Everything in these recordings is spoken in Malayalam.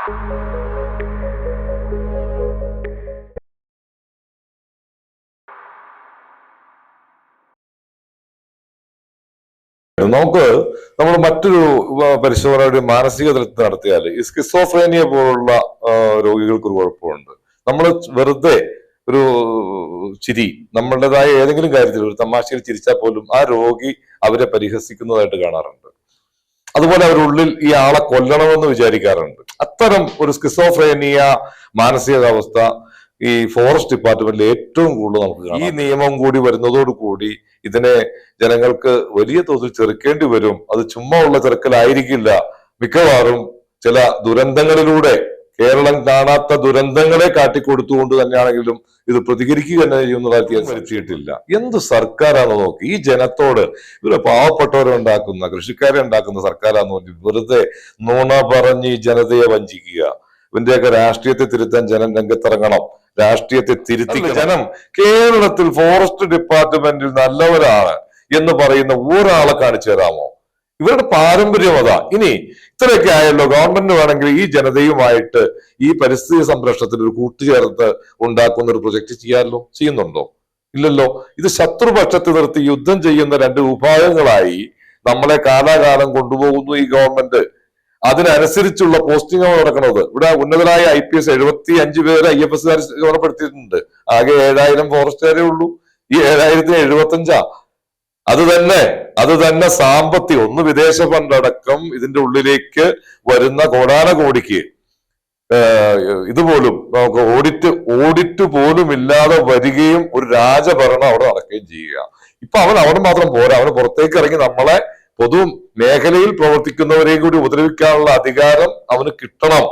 നമുക്ക് നമ്മൾ മറ്റൊരു പരിശോധന മാനസിക തലത്തിൽ നടത്തിയാൽ ഈ സ്കിസോഫ്രേനിയ പോലുള്ള രോഗികൾക്ക് ഒരു കുഴപ്പമുണ്ട്. നമ്മൾ വെറുതെ ഒരു ചിരി നമ്മളുടേതായ ഏതെങ്കിലും കാര്യത്തിൽ ഒരു തമാശയിൽ ചിരിച്ചാൽ പോലും ആ രോഗി അവരെ പരിഹസിക്കുന്നതായിട്ട് കാണാറുണ്ട്. അതുപോലെ അവരുള്ളിൽ ഈ ആളെ കൊല്ലണമെന്ന് വിചാരിക്കാറുണ്ട്. അത്തരം ഒരു സ്കിസോഫ്രേനിയ മാനസികാവസ്ഥ ഈ ഫോറസ്റ്റ് ഡിപ്പാർട്ട്മെന്റിൽ ഏറ്റവും കൂടുതൽ നമുക്ക് കാണാം. ഈ നിയമം കൂടി വരുന്നതോടുകൂടി ഇതിനെ ജനങ്ങൾക്ക് വലിയ തോതിൽ ചെറുക്കേണ്ടി വരും. അത് ചുമ്മാ ഉള്ള ചെറുക്കലായിരിക്കില്ല. മിക്കവാറും ചില ദുരന്തങ്ങളിലൂടെ കേരളം കാണാത്ത ദുരന്തങ്ങളെ കാട്ടിക്കൊടുത്തുകൊണ്ട് തന്നെയാണെങ്കിലും ഇത് പ്രതികരിക്കുക തന്നെ ചെയ്യുന്നതായി വരുത്തിയിട്ടില്ല. എന്ത് സർക്കാരാണെന്ന് നോക്കി ഈ ജനത്തോട് ഇവരെ പാവപ്പെട്ടവരെ ഉണ്ടാക്കുന്ന കൃഷിക്കാരെ ഉണ്ടാക്കുന്ന സർക്കാരാന്ന് പറഞ്ഞ് വെറുതെ നുണ പറഞ്ഞ് ഈ ജനതയെ വഞ്ചിക്കുക. ഇതിന്റെയൊക്കെ രാഷ്ട്രീയത്തെ തിരുത്താൻ ജനം രംഗത്തിറങ്ങണം. രാഷ്ട്രീയത്തെ തിരുത്തി ജനം കേരളത്തിൽ ഫോറസ്റ്റ് ഡിപ്പാർട്ട്മെന്റിൽ നല്ലവരാണ് എന്ന് പറയുന്ന ഒരാളെ കാണിച്ചു തരാമോ? ഇവരുടെ പാരമ്പര്യം അതാ. ഇനി ഇത്രയൊക്കെ ആയല്ലോ, ഗവൺമെന്റ് വേണമെങ്കിൽ ഈ ജനതയുമായിട്ട് ഈ പരിസ്ഥിതി സംരക്ഷണത്തിന് ഒരു കൂട്ടുചേർത്ത് ഉണ്ടാക്കുന്ന ഒരു പ്രൊജക്ട് ചെയ്യാമല്ലോ. ചെയ്യുന്നുണ്ടോ? ഇല്ലല്ലോ. ഇത് ശത്രുപക്ഷത്ത് നിർത്തി യുദ്ധം ചെയ്യുന്ന രണ്ട് വിഭാഗങ്ങളായി നമ്മളെ കാലാകാലം കൊണ്ടുപോകുന്നു ഈ ഗവൺമെന്റ്. അതിനനുസരിച്ചുള്ള പോസ്റ്റിംഗാണ് നടക്കുന്നത്. ഇവിടെ ഉന്നതരായ IPS 75 പേര് IFS ചുമതലപ്പെടുത്തിയിട്ടുണ്ട്. ആകെ 7000 ഫോറസ്റ്റുകാരേ ഉള്ളൂ. ഈ 7000ത്തിന് 75 അത് തന്നെ സാമ്പത്തികം ഒന്ന് വിദേശ ഫണ്ട് അടക്കം ഇതിന്റെ ഉള്ളിലേക്ക് വരുന്ന കോടാനകോടിക്ക് ഇതുപോലും നമുക്ക് ഓഡിറ്റ് പോലും ഇല്ലാതെ വരികയും ഒരു രാജഭരണം അവിടെ നടക്കുകയും ചെയ്യുക. ഇപ്പൊ അവൻ അവിടെ മാത്രം പോരാ, അവന് പുറത്തേക്ക് ഇറങ്ങി നമ്മളെ പൊതു മേഖലയിൽ പ്രവർത്തിക്കുന്നവരെയും കൂടി ഉപദ്രവിക്കാനുള്ള അധികാരം അവന് കിട്ടണം.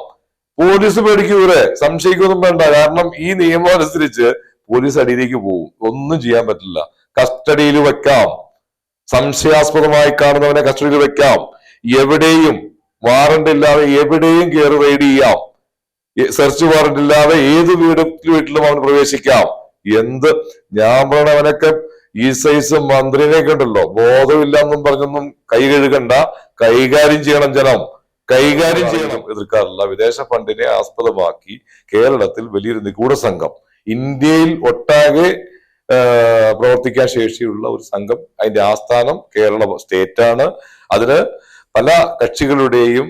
പോലീസ് പേടിക്കൂരെ, സംശയിക്കൊന്നും വേണ്ട. കാരണം ഈ നിയമം അനുസരിച്ച് പോലീസ് അടിയിലേക്ക് പോകും. ഒന്നും ചെയ്യാൻ പറ്റില്ല. കസ്റ്റഡിയിൽ വെക്കാം, സംശയാസ്പദമായി കാണുന്നവനെ കസ്റ്റഡിയിൽ വെക്കാം. എവിടെയും വാറണ്ട് ഇല്ലാതെ എവിടെയും കയറി റെയ്ഡ് ചെയ്യാം. സെർച്ച് വാറണ്ട് ഇല്ലാതെ ഏത് വീട്ടിലും അവന് പ്രവേശിക്കാം. ഞാൻ പറഞ്ഞ അവനൊക്കെ ഈ സൈസ് മന്ത്രിനെയൊക്കെ ഉണ്ടല്ലോ, ബോധമില്ലെന്നും പറഞ്ഞൊന്നും കൈ കഴുകണ്ട. കൈകാര്യം ചെയ്യണം, ജനം കൈകാര്യം ചെയ്യണം. എതിർക്കാറില്ല. വിദേശ ഫണ്ടിനെ ആസ്പദമാക്കി കേരളത്തിൽ വലിയൊരു നിഗൂഢ സംഘം, ഇന്ത്യയിൽ ഒട്ടാകെ പ്രവർത്തിക്കാൻ ശേഷിയുള്ള ഒരു സംഘം, അതിന്റെ ആസ്ഥാനം കേരള സ്റ്റേറ്റാണ്. അതിന് പല കക്ഷികളുടെയും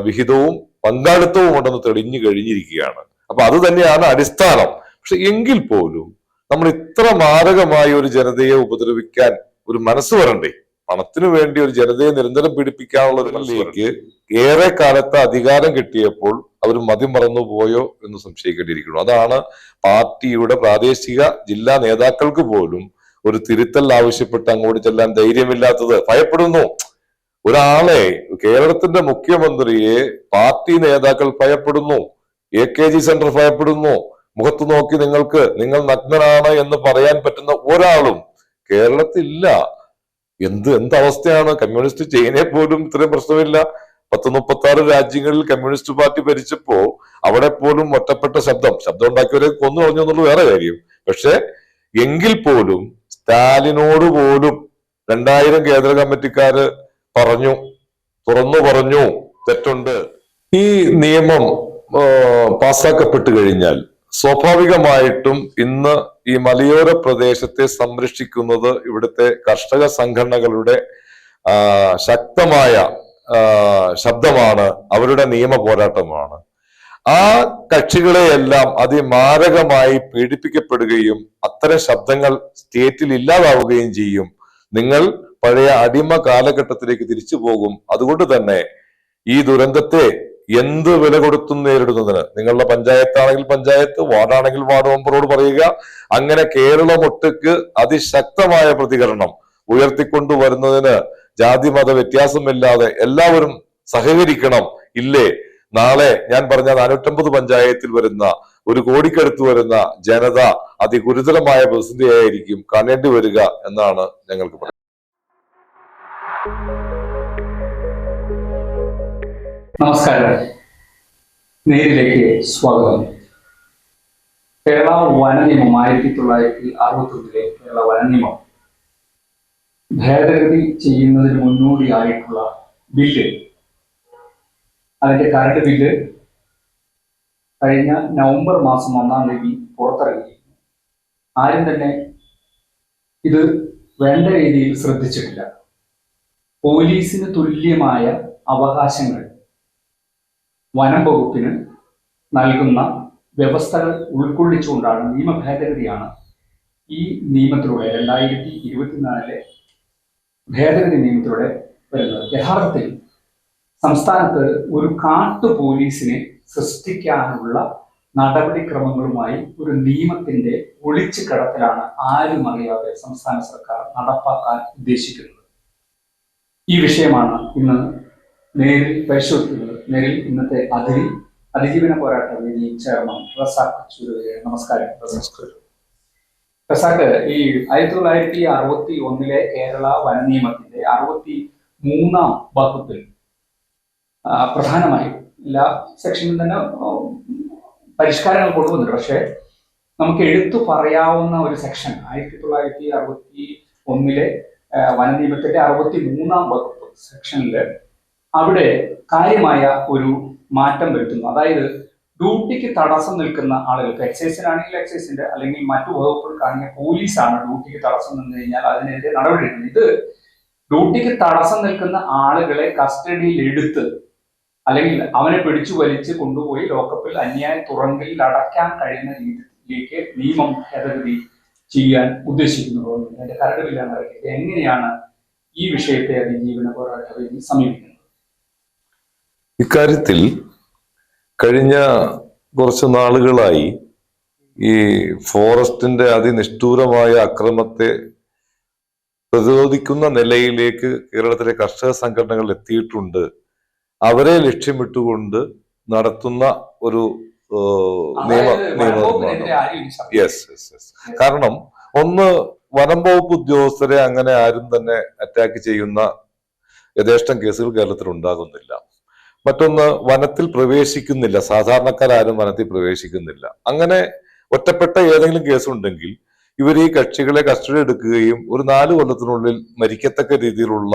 വിഹിതവും പങ്കാളിത്തവും ഉണ്ടെന്ന് തെളിഞ്ഞു കഴിഞ്ഞിരിക്കുകയാണ്. അപ്പൊ അത് തന്നെയാണ് അടിസ്ഥാനം. പക്ഷെ എങ്കിൽ പോലും നമ്മൾ ഇത്ര മാരകമായ ഒരു ജനതയെ ഉപദ്രവിക്കാൻ ഒരു മനസ്സ് വരണ്ടേ? പണത്തിനു വേണ്ടി ഒരു ജനതയെ നിരന്തരം പീഡിപ്പിക്കാനുള്ള ഒരു മനസ്സിലേക്ക് ഏറെ കാലത്ത് അധികാരം കിട്ടിയപ്പോൾ അവർ മതിമറന്നു പോയോ എന്ന് സംശയിക്കേണ്ടിയിരിക്കുന്നു. അതാണ് പാർട്ടിയുടെ പ്രാദേശിക ജില്ലാ നേതാക്കൾക്ക് പോലും ഒരു തിരുത്തൽ ആവശ്യപ്പെട്ട് അങ്ങോട്ട് ചെല്ലാൻ ധൈര്യമില്ലാത്തത്. ഭയപ്പെടുന്നു. ഒരാളെ, കേരളത്തിന്റെ മുഖ്യമന്ത്രിയെ പാർട്ടി നേതാക്കൾ ഭയപ്പെടുന്നു. AKG സെന്റർ ഭയപ്പെടുന്നു. മുഖത്ത് നോക്കി നിങ്ങൾ നഗ്നനാണ് എന്ന് പറയാൻ പറ്റുന്ന ഒരാളും കേരളത്തിലില്ല. എന്ത് അവസ്ഥയാണ്? കമ്മ്യൂണിസ്റ്റ് ചൈനയെ പോലും ഇത്രയും പ്രശ്നമില്ല. 36 രാജ്യങ്ങളിൽ കമ്മ്യൂണിസ്റ്റ് പാർട്ടി ഭരിച്ചപ്പോ അവിടെ പോലും ഒറ്റപ്പെട്ട ശബ്ദം ഉണ്ടാക്കിയവരെ കൊന്നു കളഞ്ഞു എന്നുള്ള വേറെ കാര്യം. പക്ഷെ എങ്കിൽ പോലും സ്റ്റാലിനോട് പോലും 2000 കേന്ദ്ര കമ്മിറ്റിക്കാര് തുറന്നു പറഞ്ഞു തെറ്റുണ്ട്. ഈ നിയമം പാസ്സാക്കപ്പെട്ടു കഴിഞ്ഞാൽ സ്വാഭാവികമായിട്ടും ഇന്ന് ഈ മലയോര പ്രദേശത്തെ സംരക്ഷിക്കുന്നത് ഇവിടുത്തെ കർഷക സംഘടനകളുടെ ശക്തമായ ശബ്ദമാണ്, അവരുടെ നിയമ പോരാട്ടമാണ്. ആ കക്ഷികളെയെല്ലാം അതിമാരകമായി പീഡിപ്പിക്കപ്പെടുകയും അത്തരം ശബ്ദങ്ങൾ സ്റ്റേറ്റിൽ ഇല്ലാതാവുകയും ചെയ്യും. നിങ്ങൾ പഴയ അടിമ കാലഘട്ടത്തിലേക്ക് തിരിച്ചു പോകും. അതുകൊണ്ട് തന്നെ ഈ ദുരന്തത്തെ എന്ത് വില കൊടുത്തും നേരിടുന്നതിന് നിങ്ങളുടെ പഞ്ചായത്താണെങ്കിൽ പഞ്ചായത്ത്, വാർഡാണെങ്കിൽ വാർഡ് മെമ്പറോട് പറയുക. അങ്ങനെ കേരളമൊട്ടുക്ക് അതിശക്തമായ പ്രതികരണം ഉയർത്തിക്കൊണ്ടുവരുന്നതിന് ജാതി മത വ്യത്യാസമില്ലാതെ എല്ലാവരും സഹകരിക്കണം. ഇല്ലേ, നാളെ ഞാൻ പറഞ്ഞ 450 പഞ്ചായത്തിൽ വരുന്ന 1 കോടിക്കടുത്ത് വരുന്ന ജനത അതിഗുരുതരമായ പ്രതിസന്ധിയായിരിക്കും കാണേണ്ടി വരിക എന്നാണ് ഞങ്ങൾക്ക് പറയുന്നത്. നമസ്കാരം, നേരിലേക്ക് സ്വാഗതം. കേരള വനനിയമം 1961 കേരള വനനിയമം ഭേദഗതി ചെയ്യുന്നതിന് മുന്നോടിയായിട്ടുള്ള ബില്ല്, അതിന്റെ കരട് ബില്ല് കഴിഞ്ഞ നവംബർ മാസം 1-ാം തീയതി പുറത്തിറങ്ങി. ആരും തന്നെ ഇത് വേണ്ട രീതിയിൽ ശ്രദ്ധിച്ചിട്ടില്ല. പോലീസിന് തുല്യമായ അവകാശങ്ങൾ വനം വകുപ്പിന് നൽകുന്ന വ്യവസ്ഥകൾ ഉൾക്കൊള്ളിച്ചുകൊണ്ടാണ് നിയമ ഭേദഗതിയാണ് ഈ നിയമത്തിലൂടെ 2024 ഭേദഗതി നിയമത്തിലൂടെ വരുന്നത്. യഥാർത്ഥത്തിൽ സംസ്ഥാനത്ത് ഒരു കാട്ടു പോലീസിനെ സൃഷ്ടിക്കാനുള്ള നടപടിക്രമങ്ങളുമായി ഒരു നിയമത്തിന്റെ ഒളിച്ചു കടത്തലാണ് ആരും അറിയാതെ സംസ്ഥാന സർക്കാർ നടപ്പാക്കാൻ ഉദ്ദേശിക്കുന്നത്. ഈ വിഷയമാണ് ഇന്ന് നേരിൽ പരിശോധിക്കുന്നത്. നേരിൽ ഇന്നത്തെ അതിജീവന പോരാട്ട വേദി ചെയർമാൻ റസാഖ് ചൂരവേ. നമസ്കാരം. റസാഖ്, ഈ 1961 കേരള വന നിയമത്തിന്റെ 63-ാം വകുപ്പിൽ പ്രധാനമായും എല്ലാ സെക്ഷനിലും തന്നെ പരിഷ്കാരങ്ങൾ കൊണ്ടുവന്നിട്ടുണ്ട്. പക്ഷെ നമുക്ക് എടുത്തു പറയാവുന്ന ഒരു സെക്ഷൻ 1961 വന നിയമത്തിന്റെ 63-ാം വകുപ്പ് സെക്ഷനിൽ അവിടെ കാര്യമായ ഒരു മാറ്റം വരുത്തുന്നു. അതായത് ഡ്യൂട്ടിക്ക് തടസ്സം നിൽക്കുന്ന ആളുകൾക്ക്, എക്സൈസിനാണെങ്കിൽ എക്സൈസിന്റെ, അല്ലെങ്കിൽ മറ്റു വകുപ്പുകൾക്കാണെങ്കിൽ പോലീസാണ് ഡ്യൂട്ടിക്ക് തടസ്സം നിന്ന് കഴിഞ്ഞാൽ അതിനെതിരെ നടപടി എടുക്കുന്നത്. ഇത് ഡ്യൂട്ടിക്ക് തടസ്സം നിൽക്കുന്ന ആളുകളെ കസ്റ്റഡിയിൽ എടുത്ത് അല്ലെങ്കിൽ അവനെ പിടിച്ചു വലിച്ച് കൊണ്ടുപോയി ലോക്കപ്പിൽ അന്യായ തുറങ്കിൽ അടയ്ക്കാൻ കഴിയുന്ന രീതിയിലേക്ക് നിയമം ഭേദഗതി ചെയ്യാൻ ഉദ്ദേശിക്കുന്നത്. അതിന്റെ കരടുവില്ലാണ് ഇറക്കിയത്. എങ്ങനെയാണ് ഈ വിഷയത്തെ അതിജീവന പോരാട്ട വേദി സമീപിക്കുന്നത്? ഇക്കാര്യത്തിൽ കഴിഞ്ഞ കുറച്ച് നാളുകളായി ഈ ഫോറസ്റ്റിന്റെ അതിനിഷ്ഠൂരമായ അക്രമത്തെ പ്രതിരോധിക്കുന്ന നിലയിലേക്ക് കേരളത്തിലെ കർഷക സംഘടനകൾ എത്തിയിട്ടുണ്ട്. അവരെ ലക്ഷ്യമിട്ടുകൊണ്ട് നടത്തുന്ന ഒരു കാരണം ഒന്ന്, വനം വകുപ്പ് ഉദ്യോഗസ്ഥരെ അങ്ങനെ ആരും തന്നെ അറ്റാക്ക് ചെയ്യുന്ന യഥേഷ്ടം കേസുകൾ കേരളത്തിൽ ഉണ്ടാകുന്നില്ല. മറ്റൊന്ന്, വനത്തിൽ പ്രവേശിക്കുന്നില്ല, സാധാരണക്കാരും വനത്തിൽ പ്രവേശിക്കുന്നില്ല. അങ്ങനെ ഒറ്റപ്പെട്ട ഏതെങ്കിലും കേസുണ്ടെങ്കിൽ ഇവർ ഈ കക്ഷികളെ കസ്റ്റഡി എടുക്കുകയും ഒരു 4 കൊല്ലത്തിനുള്ളിൽ മരിക്കത്തക്ക രീതിയിലുള്ള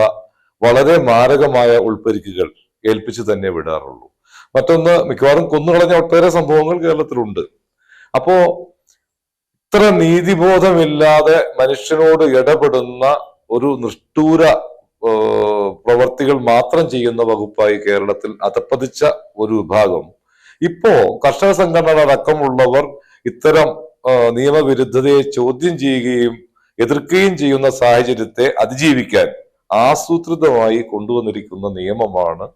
വളരെ മാരകമായ ഉൾപ്പരിക്കുകൾ ഏൽപ്പിച്ചു തന്നെ വിടാറുള്ളൂ. മറ്റൊന്ന്, മിക്കവാറും കൊന്നുകളഞ്ഞ ഒട്ടേറെ സംഭവങ്ങൾ കേരളത്തിലുണ്ട്. അപ്പോ ഇത്ര നീതിബോധമില്ലാതെ മനുഷ്യനോട് ഇടപെടുന്ന ഒരു നിഷ്ഠൂര പ്രവർത്തികൾ മാത്രം ചെയ്യുന്ന വകുപ്പായി കേരളത്തിൽ അധപ്പതിച്ച ഒരു വിഭാഗം ഇപ്പോ കർഷക സംഘടനകളടക്കമുള്ളവർ ഇത്തരം നിയമവിരുദ്ധതയെ ചോദ്യം ചെയ്യുകയും എതിർക്കുകയും ചെയ്യുന്ന സാഹചര്യത്തെ അതിജീവിക്കാൻ ആസൂത്രിതമായി കൊണ്ടുവന്നിരിക്കുന്ന നിയമമാണ്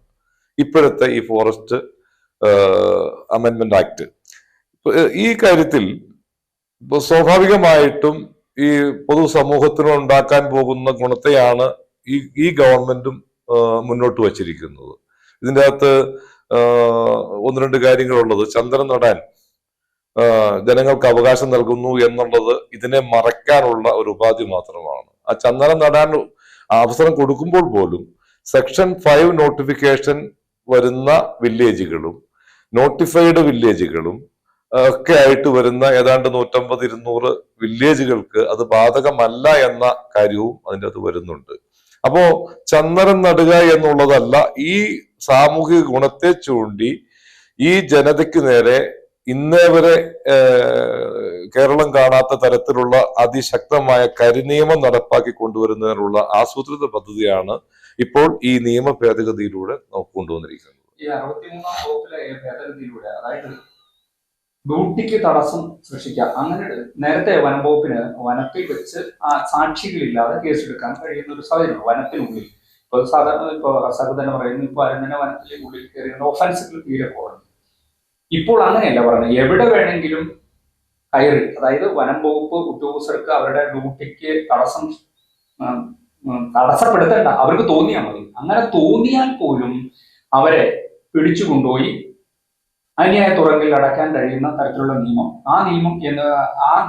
ഇപ്പോഴത്തെ ഈ ഫോറസ്റ്റ് അമെൻമെന്റ് ആക്ട്. ഈ കാര്യത്തിൽ സ്വാഭാവികമായിട്ടും ഈ പൊതുസമൂഹത്തിന് ഉണ്ടാക്കാൻ പോകുന്ന ഗുണത്തെയാണ് ഈ ഗവൺമെന്റും മുന്നോട്ട് വച്ചിരിക്കുന്നത്. ഇതിൻ്റെ അകത്ത് 1-2 കാര്യങ്ങളുള്ളത്. ചന്ദനം നടാൻ ജനങ്ങൾക്ക് അവകാശം നൽകുന്നു എന്നുള്ളത് ഇതിനെ മറയ്ക്കാനുള്ള ഒരു ഉപാധി മാത്രമാണ്. ആ ചന്ദനം നടാൻ അവസരം കൊടുക്കുമ്പോൾ പോലും സെക്ഷൻ 5 നോട്ടിഫിക്കേഷൻ വരുന്ന വില്ലേജുകളും നോട്ടിഫൈഡ് വില്ലേജുകളും ഒക്കെ ആയിട്ട് വരുന്ന ഏതാണ്ട് 150-200 വില്ലേജുകൾക്ക് അത് ബാധകമല്ല എന്ന കാര്യവും അതിൻ്റെ അകത്ത് വരുന്നുണ്ട്. അപ്പോ ചന്ദനം നടുക എന്നുള്ളതല്ല, ഈ സാമൂഹിക ഗുണത്തെ ചൂണ്ടി ഈ ജനതയ്ക്ക് നേരെ ഇന്നേ വരെ കേരളം കാണാത്ത തരത്തിലുള്ള അതിശക്തമായ കരിനിയമം നടപ്പാക്കി കൊണ്ടുവരുന്നതിനുള്ള ആസൂത്രിത പദ്ധതിയാണ് ഇപ്പോൾ ഈ നിയമ ഭേദഗതിയിലൂടെ കൊണ്ടുവന്നിരിക്കുന്നത്. ഈ 63-ാം വകുപ്പിലെ ഭേദഗതിയിലൂടെ, അതായത് ഡ്യൂട്ടിക്ക് തടസ്സം സൃഷ്ടിക്കുക, അങ്ങനെ നേരത്തെ വനം വകുപ്പിന് വനത്തിൽ വെച്ച് സാക്ഷികളില്ലാതെ കേസെടുക്കാൻ കഴിയുന്ന ഒരു സാഹചര്യം വനത്തിനുള്ളിൽ. ഇപ്പൊ സാധാരണ ഇപ്പൊ റസാഖ് തന്നെ പറയുന്നു, ഇപ്പൊ ആരും തന്നെ വനത്തിനുള്ളിൽ കയറിയുന്ന ഒഫൻസുകൾ തീരെ കുറഞ്ഞു. ഇപ്പോൾ അങ്ങനെയല്ല പറയുന്നത്, എവിടെ വേണമെങ്കിലും കയറി, അതായത് വനം വകുപ്പ് ഉദ്യോഗസ്ഥർക്ക് അവരുടെ ഡ്യൂട്ടിക്ക് തടസ്സപ്പെടുത്തേണ്ട, അവർക്ക് തോന്നിയാൽ മതി. അങ്ങനെ തോന്നിയാൽ പോലും അവരെ പിടിച്ചു കൊണ്ടുപോയി അന്യായ തുറങ്കിൽ അടയ്ക്കാൻ കഴിയുന്ന തരത്തിലുള്ള നിയമം. ആ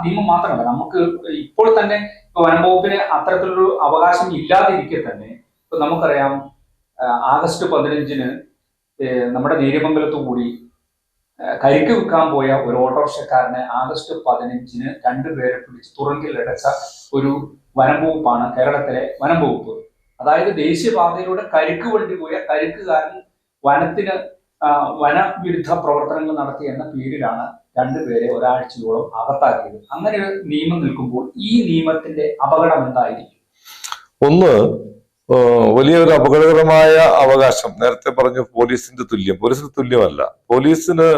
നിയമം മാത്രമല്ല, നമുക്ക് ഇപ്പോൾ തന്നെ വനം വകുപ്പിന് അത്തരത്തിലൊരു അവകാശം ഇല്ലാതിരിക്കെ തന്നെ ഇപ്പൊ നമുക്കറിയാം, ആഗസ്റ്റ് 15-ന് നമ്മുടെ നേര്യമംഗലത്തു കൂടി കരിക്ക് വിൽക്കാൻ പോയ ഒരു ഓട്ടോറിക്ഷക്കാരനെ ആഗസ്റ്റ് 15-ന് 2 പേരെ പിടിച്ച് തുറങ്കിൽ അടച്ച ഒരു വനം വകുപ്പാണ് കേരളത്തിലെ വനം വകുപ്പ്. അതായത് ദേശീയപാതയിലൂടെ കരിക്ക് വണ്ടി പോയ കരിക്കുകാരൻ വനത്തിന് വനവിരുദ്ധ പ്രവർത്തനങ്ങൾ നടത്തി എന്ന പേരിലാണ് രണ്ടുപേരെ ഒരാഴ്ചയോളം അകത്താക്കിയത്. അങ്ങനെ ഒരു നിയമം നിൽക്കുമ്പോൾ ഈ നിയമത്തിന്റെ അപകടം എന്തായിരിക്കും? ഒന്ന്, വലിയൊരു അപകടകരമായ അവകാശം. നേരത്തെ പറഞ്ഞു പോലീസിന് തുല്യമല്ല. പോലീസിന്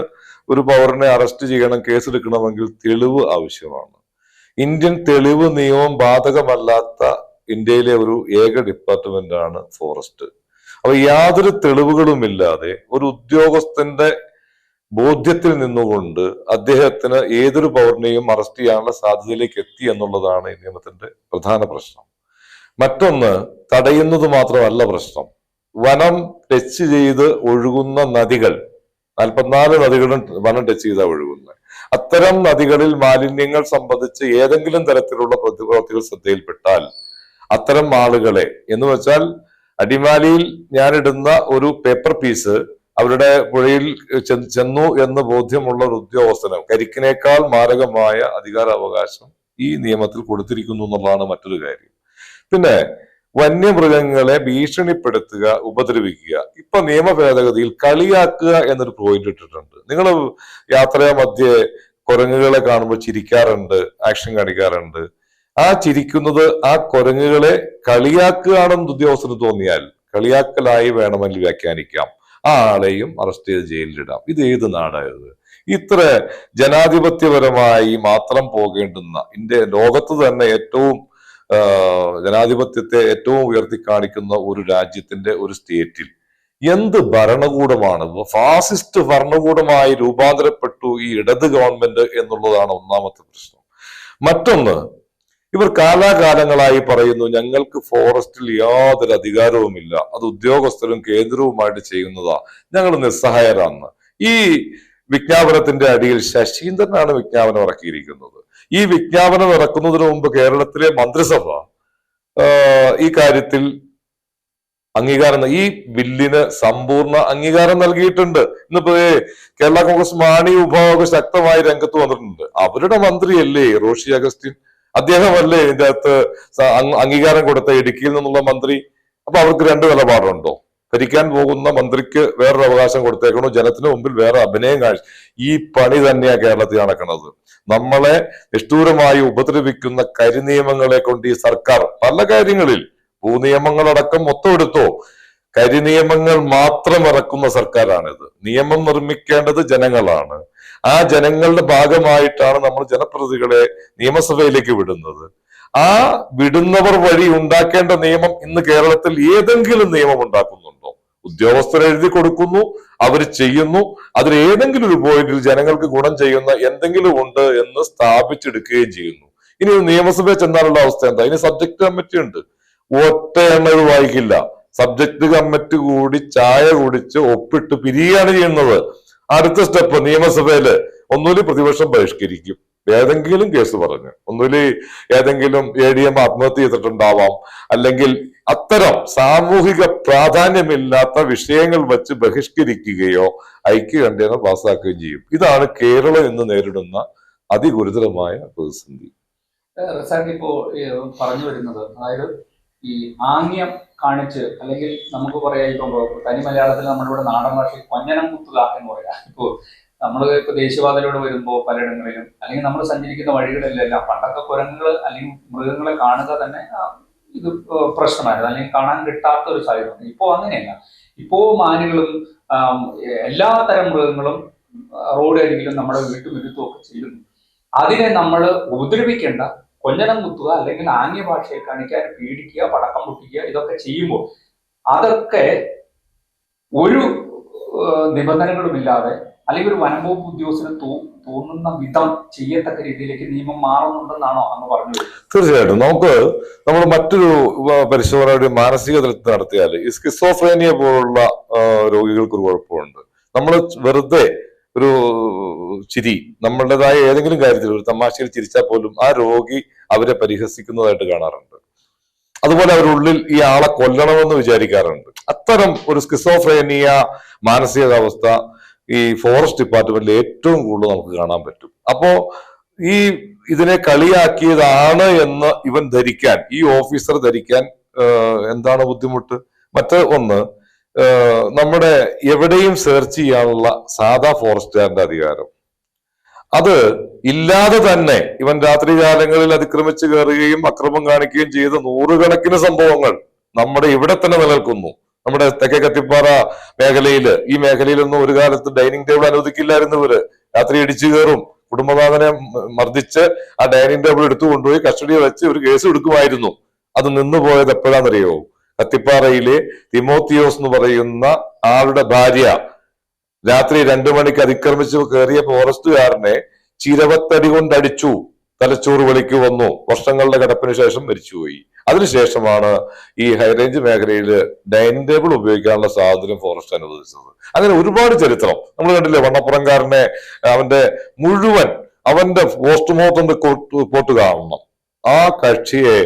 ഒരു പൗരനെ അറസ്റ്റ് ചെയ്യണം, കേസെടുക്കണമെങ്കിൽ തെളിവ് ആവശ്യമാണ്. ഇന്ത്യൻ തെളിവ് നിയമം ബാധകമല്ലാത്ത ഇന്ത്യയിലെ ഒരു ഏക ഡിപ്പാർട്ട്മെന്റാണ് ഫോറസ്റ്റ്. അപ്പൊ യാതൊരു തെളിവുകളും ഇല്ലാതെ ഒരു ഉദ്യോഗസ്ഥന്റെ ബോധ്യത്തിൽ നിന്നുകൊണ്ട് അദ്ദേഹത്തിന് ഏതൊരു പൗരനെയും അറസ്റ്റ് ചെയ്യാനുള്ള സാധ്യതയിലേക്ക് എത്തി എന്നുള്ളതാണ് ഈ നിയമത്തിന്റെ പ്രധാന പ്രശ്നം. മറ്റൊന്ന്, തടയുന്നത് മാത്രമല്ല പ്രശ്നം. വനം ടച്ച് ചെയ്ത് ഒഴുകുന്ന നദികൾ, 44 നദികളും വനം ടച്ച് ചെയ്താൽ ഒഴുകുന്നത്. അത്തരം നദികളിൽ മാലിന്യങ്ങൾ സംബന്ധിച്ച് ഏതെങ്കിലും തരത്തിലുള്ള പ്രതിപ്രവർത്തികൾ ശ്രദ്ധയിൽപ്പെട്ടാൽ അത്തരം ആളുകളെ, എന്ന് വെച്ചാൽ അടിമാലിയിൽ ഞാനിടുന്ന ഒരു പേപ്പർ പീസ് അവരുടെ പുഴയിൽ ചെന്നു എന്ന് ബോധ്യമുള്ള ഒരു ഉദ്യോഗസ്ഥന് കരിക്കിനേക്കാൾ മാരകമായ അധികാരാവകാശം ഈ നിയമത്തിൽ കൊടുത്തിരിക്കുന്നു എന്നുള്ളതാണ് മറ്റൊരു കാര്യം. പിന്നെ വന്യമൃഗങ്ങളെ ഭീഷണിപ്പെടുത്തുക, ഉപദ്രവിക്കുക. ഇപ്പൊ നിയമ ഭേദഗതിയിൽ കളിയാക്കുക എന്നൊരു പോയിന്റ് ഇട്ടിട്ടുണ്ട്. നിങ്ങൾ യാത്രാ മധ്യേ കുരങ്ങുകളെ കാണുമ്പോൾ ചിരിക്കാറുണ്ട്, ആക്ഷൻ കാണിക്കാറുണ്ട്. ആ ചിരിക്കുന്നത് ആ കുരങ്ങുകളെ കളിയാക്കുകയാണെന്ന് ഉദ്യോഗസ്ഥന് തോന്നിയാൽ കളിയാക്കലായി വേണമെങ്കിൽ വ്യാഖ്യാനിക്കാം. ആ ആളെയും അറസ്റ്റ് ചെയ്ത് ജയിലിലിടാം. ഇത് ഏത് നാടായത്? ഇത്ര ജനാധിപത്യപരമായി മാത്രം പോകേണ്ടുന്ന ലോകത്ത് തന്നെ ഏറ്റവും ജനാധിപത്യത്തെ ഏറ്റവും ഉയർത്തി കാണിക്കുന്ന ഒരു രാജ്യത്തിന്റെ ഒരു സ്റ്റേറ്റിൽ എന്ത് ഭരണകൂടമാണ്? ഫാസിസ്റ്റ് ഭരണകൂടമായി രൂപാന്തരപ്പെട്ടു ഈ ഇടത് ഗവൺമെന്റ് എന്നുള്ളതാണ് ഒന്നാമത്തെ പ്രശ്നം. മറ്റൊന്ന്, ഇവർ കാലാകാലങ്ങളായി പറയുന്നു ഞങ്ങൾക്ക് ഫോറസ്റ്റിൽ യാതൊരു അധികാരവുമില്ല, അത് ഉദ്യോഗസ്ഥരും കേന്ദ്രവുമായിട്ട് ചെയ്യുന്നതാ, ഞങ്ങൾ നിസ്സഹായരാണ്. ഈ വിജ്ഞാപനത്തിന്റെ അടിയിൽ ശശീന്ദ്രനാണ് വിജ്ഞാപനം ഇറക്കിയിരിക്കുന്നത്. ഈ വിജ്ഞാപനം ഇറക്കുന്നതിന് മുമ്പ് കേരളത്തിലെ മന്ത്രിസഭ ഈ കാര്യത്തിൽ ഈ ബില്ലിന് സമ്പൂർണ്ണ അംഗീകാരം നൽകിയിട്ടുണ്ട്. ഇന്നിപ്പോ കേരള കോൺഗ്രസ് മാണി വിഭാഗം ശക്തമായി രംഗത്ത് വന്നിട്ടുണ്ട്. അവരുടെ മന്ത്രിയല്ലേ റോഷി അഗസ്റ്റിൻ, അദ്ദേഹമല്ലേ ഇതിന്റെ അകത്ത് അംഗീകാരം കൊടുത്ത ഇടുക്കിയിൽ നിന്നുള്ള മന്ത്രി. അപ്പൊ അവർക്ക് രണ്ട് നിലപാടുണ്ടോ? ഭരിക്കാൻ പോകുന്ന മന്ത്രിക്ക് വേറൊരു അവകാശം കൊടുത്തേക്കണോ, ജനത്തിന് മുമ്പിൽ വേറെ അഭിനയം കാഴ്ച? ഈ പണി തന്നെയാ കേരളത്തിൽ നടക്കുന്നത്. നമ്മളെ നിഷ്ഠൂരമായി ഉപദ്രവിക്കുന്ന കരിനിയമങ്ങളെ കൊണ്ട് ഈ സർക്കാർ പല കാര്യങ്ങളിൽ, ഭൂനിയമങ്ങളടക്കം മൊത്തം എടുത്തോ, കരിനിയമങ്ങൾ മാത്രം ഇറക്കുന്ന സർക്കാരാണിത്. നിയമം നിർമ്മിക്കേണ്ടത് ജനങ്ങളാണ്. ആ ജനങ്ങളുടെ ഭാഗമായിട്ടാണ് നമ്മൾ ജനപ്രതിനിധികളെ നിയമസഭയിലേക്ക് വിടുന്നത്. ആ വിടുന്നവർ വഴി ഉണ്ടാക്കേണ്ട നിയമം ഇന്ന് കേരളത്തിൽ ഏതെങ്കിലും നിയമം ഉണ്ടാക്കുന്നുണ്ടോ? ഉദ്യോഗസ്ഥർ എഴുതി കൊടുക്കുന്നു, അവർ ചെയ്യുന്നു. അതിൽ ഏതെങ്കിലും ഒരു പോയിന്റിൽ ജനങ്ങൾക്ക് ഗുണം ചെയ്യുന്ന എന്തെങ്കിലും ഉണ്ട് എന്ന് സ്ഥാപിച്ചെടുക്കുകയും ചെയ്യുന്നു. ഇനി നിയമസഭയിൽ ചെന്നാലുള്ള അവസ്ഥ എന്താ? ഇനി സബ്ജക്ട് കമ്മിറ്റി ഉണ്ട്, ഒറ്റ എണ്ണത് വായിക്കില്ല. സബ്ജക്ട് കമ്മിറ്റി കൂടി ചായ കുടിച്ച് ഒപ്പിട്ട് പിരിയാണ് ചെയ്യുന്നത്. അടുത്ത സ്റ്റെപ്പ് നിയമസഭയില് ഒന്നുകൂടി പ്രതിപക്ഷം ബഹിഷ്കരിക്കും, ഏതെങ്കിലും കേസ് പറഞ്ഞ്. ഒന്നുകിൽ ഏതെങ്കിലും ADM ആത്മഹത്യ ചെയ്തിട്ടുണ്ടാവാം, അല്ലെങ്കിൽ അത്തരം സാമൂഹിക പ്രാധാന്യമില്ലാത്ത വിഷയങ്ങൾ വെച്ച് ബഹിഷ്കരിക്കുകയോ ഐക്യകണ്ഠേന പാസ്സാക്കുകയും ചെയ്യും. ഇതാണ് കേരളം ഇന്ന് നേരിടുന്ന അതിഗുരുതരമായ പ്രതിസന്ധി. ഇപ്പോ പറഞ്ഞു വരുന്നത്, അതായത് ഈ ആംഗ്യം കാണിച്ച്, അല്ലെങ്കിൽ നമുക്ക് പറയാം ഇപ്പൊ തനി മലയാളത്തിൽ നമ്മളിവിടെ നാടൻ ഭാഷയിൽ കൊഞ്ഞനം കുത്തുക എന്ന് പറയാം. നമ്മൾ ഇപ്പൊ ദേശീയപാതയിലൂടെ വരുമ്പോൾ പലയിടങ്ങളിലും, അല്ലെങ്കിൽ നമ്മൾ സഞ്ചരിക്കുന്ന വഴികളിലെല്ലാം പണ്ടൊക്കെ കുരങ്ങുകൾ അല്ലെങ്കിൽ മൃഗങ്ങളെ കാണുക തന്നെ ഇത് പ്രശ്നമായിരുന്നു, അല്ലെങ്കിൽ കാണാൻ കിട്ടാത്ത ഒരു സാഹചര്യം. ഇപ്പോ അങ്ങനെയല്ല. ഇപ്പോ മാനുകളും എല്ലാ തരം മൃഗങ്ങളും റോഡ് അരികിലും നമ്മുടെ വീട്ടുമുറ്റത്തും ഒക്കെ ചെയ്യുന്നു. അതിനെ നമ്മൾ ഉപദ്രവിക്കേണ്ട, കൊഞ്ഞനം കുത്തുക അല്ലെങ്കിൽ ആംഗ്യ ഭാഷയെ കാണിക്കാൻ പേടിക്കുക, പടക്കം പൊട്ടിക്കുക, ഇതൊക്കെ ചെയ്യുമ്പോൾ അതൊക്കെ ഒരു നിബന്ധനകളുമില്ലാതെ, അല്ലെങ്കിൽ ഒരു വനംവകുപ്പ് ഉദ്യോഗസ്ഥന് തോന്നുന്ന വിധം ചെയ്യത്തക്ക രീതിയിലേക്ക് നിയമം മാറുന്നുണ്ടെന്നാണോ അങ്ങ് പറഞ്ഞു? തീർച്ചയായിട്ടും. നമ്മൾ മറ്റൊരു പരിശോധന, ഒരു മാനസിക തലത്തിൽ നടത്തിയാൽ ഈ സ്കിസോഫ്രേനിയ പോലുള്ള രോഗികൾക്ക് ഒരു കുഴപ്പമുണ്ട്. നമ്മൾ വെറുതെ ഒരു ചിരി, നമ്മളുടേതായ ഏതെങ്കിലും കാര്യത്തിൽ ഒരു തമാശയിൽ ചിരിച്ചാൽ പോലും ആ രോഗി അവരെ പരിഹസിക്കുന്നതായിട്ട് കാണാറുണ്ട്. അതുപോലെ അവരുള്ളിൽ ഈ ആളെ കൊല്ലണമെന്ന് വിചാരിക്കാറുണ്ട്. അത്തരം ഒരു സ്കിസോഫ്രേനിയ മാനസികാവസ്ഥ ഈ ഫോറസ്റ്റ് ഡിപ്പാർട്ട്മെന്റിൽ ഏറ്റവും കൂടുതൽ നമുക്ക് കാണാൻ പറ്റും. അപ്പോ ഇതിനെ കളിയാക്കിയതാണ് എന്ന് ഈ ഓഫീസർ ധരിക്കാൻ എന്താണ് ബുദ്ധിമുട്ട്? മറ്റേ ഒന്ന്, നമ്മുടെ എവിടെയും സെർച്ച് ചെയ്യാനുള്ള സാധാ ഫോറസ്റ്റുകാരന്റെ അധികാരം അത് ഇല്ലാതെ തന്നെ ഇവൻ രാത്രികാലങ്ങളിൽ അതിക്രമിച്ച് കയറുകയും അക്രമം കാണിക്കുകയും ചെയ്ത നൂറുകണക്കിന് സംഭവങ്ങൾ നമ്മുടെ ഇവിടെ തന്നെ നിലനിൽക്കുന്നു. നമ്മുടെ തെക്കേ കത്തിപ്പാറ മേഖലയില്, ഈ മേഖലയിലൊന്നും ഒരു കാലത്ത് ഡൈനിങ് ടേബിൾ അനുവദിക്കില്ലായിരുന്നു. ഇവര് രാത്രി ഇടിച്ചു കയറും, കുടുംബനാഥനെ മർദ്ദിച്ച് ആ ഡൈനിങ് ടേബിൾ എടുത്തു കൊണ്ടുപോയി കസ്റ്റഡിയിൽ വെച്ച് ഒരു കേസ് എടുക്കുമായിരുന്നു. അത് നിന്നുപോയത് എപ്പോഴാണെന്നറിയോ? കത്തിപ്പാറയിലെ തിമോത്തിയോസ് എന്ന് പറയുന്ന ആളുടെ ഭാര്യ രാത്രി 2 മണിക്ക് അതിക്രമിച്ച് കയറിയ ഫോറസ്റ്റുകാരനെ ചിരവത്തടി കൊണ്ടടിച്ചു, തലച്ചോറ് വലിക്ക് വന്നു, വർഷങ്ങളുടെ കിടപ്പിന് ശേഷം മരിച്ചുപോയി. അതിനുശേഷമാണ് ഈ ഹൈറേഞ്ച് മേഖലയിൽ ഡൈനിങ് ടേബിൾ ഉപയോഗിക്കാനുള്ള സ്വാതന്ത്ര്യം ഫോറസ്റ്റ് അനുവദിച്ചത്. അങ്ങനെ ഒരുപാട് ചരിത്രം നമ്മൾ കണ്ടില്ലേ. വണ്ണപ്പുറംകാരനെ അവന്റെ മുഴുവൻ അവന്റെ പോസ്റ്റ്മോർട്ടം റിപ്പോർട്ട് കാണണം. ആ കക്ഷിയെ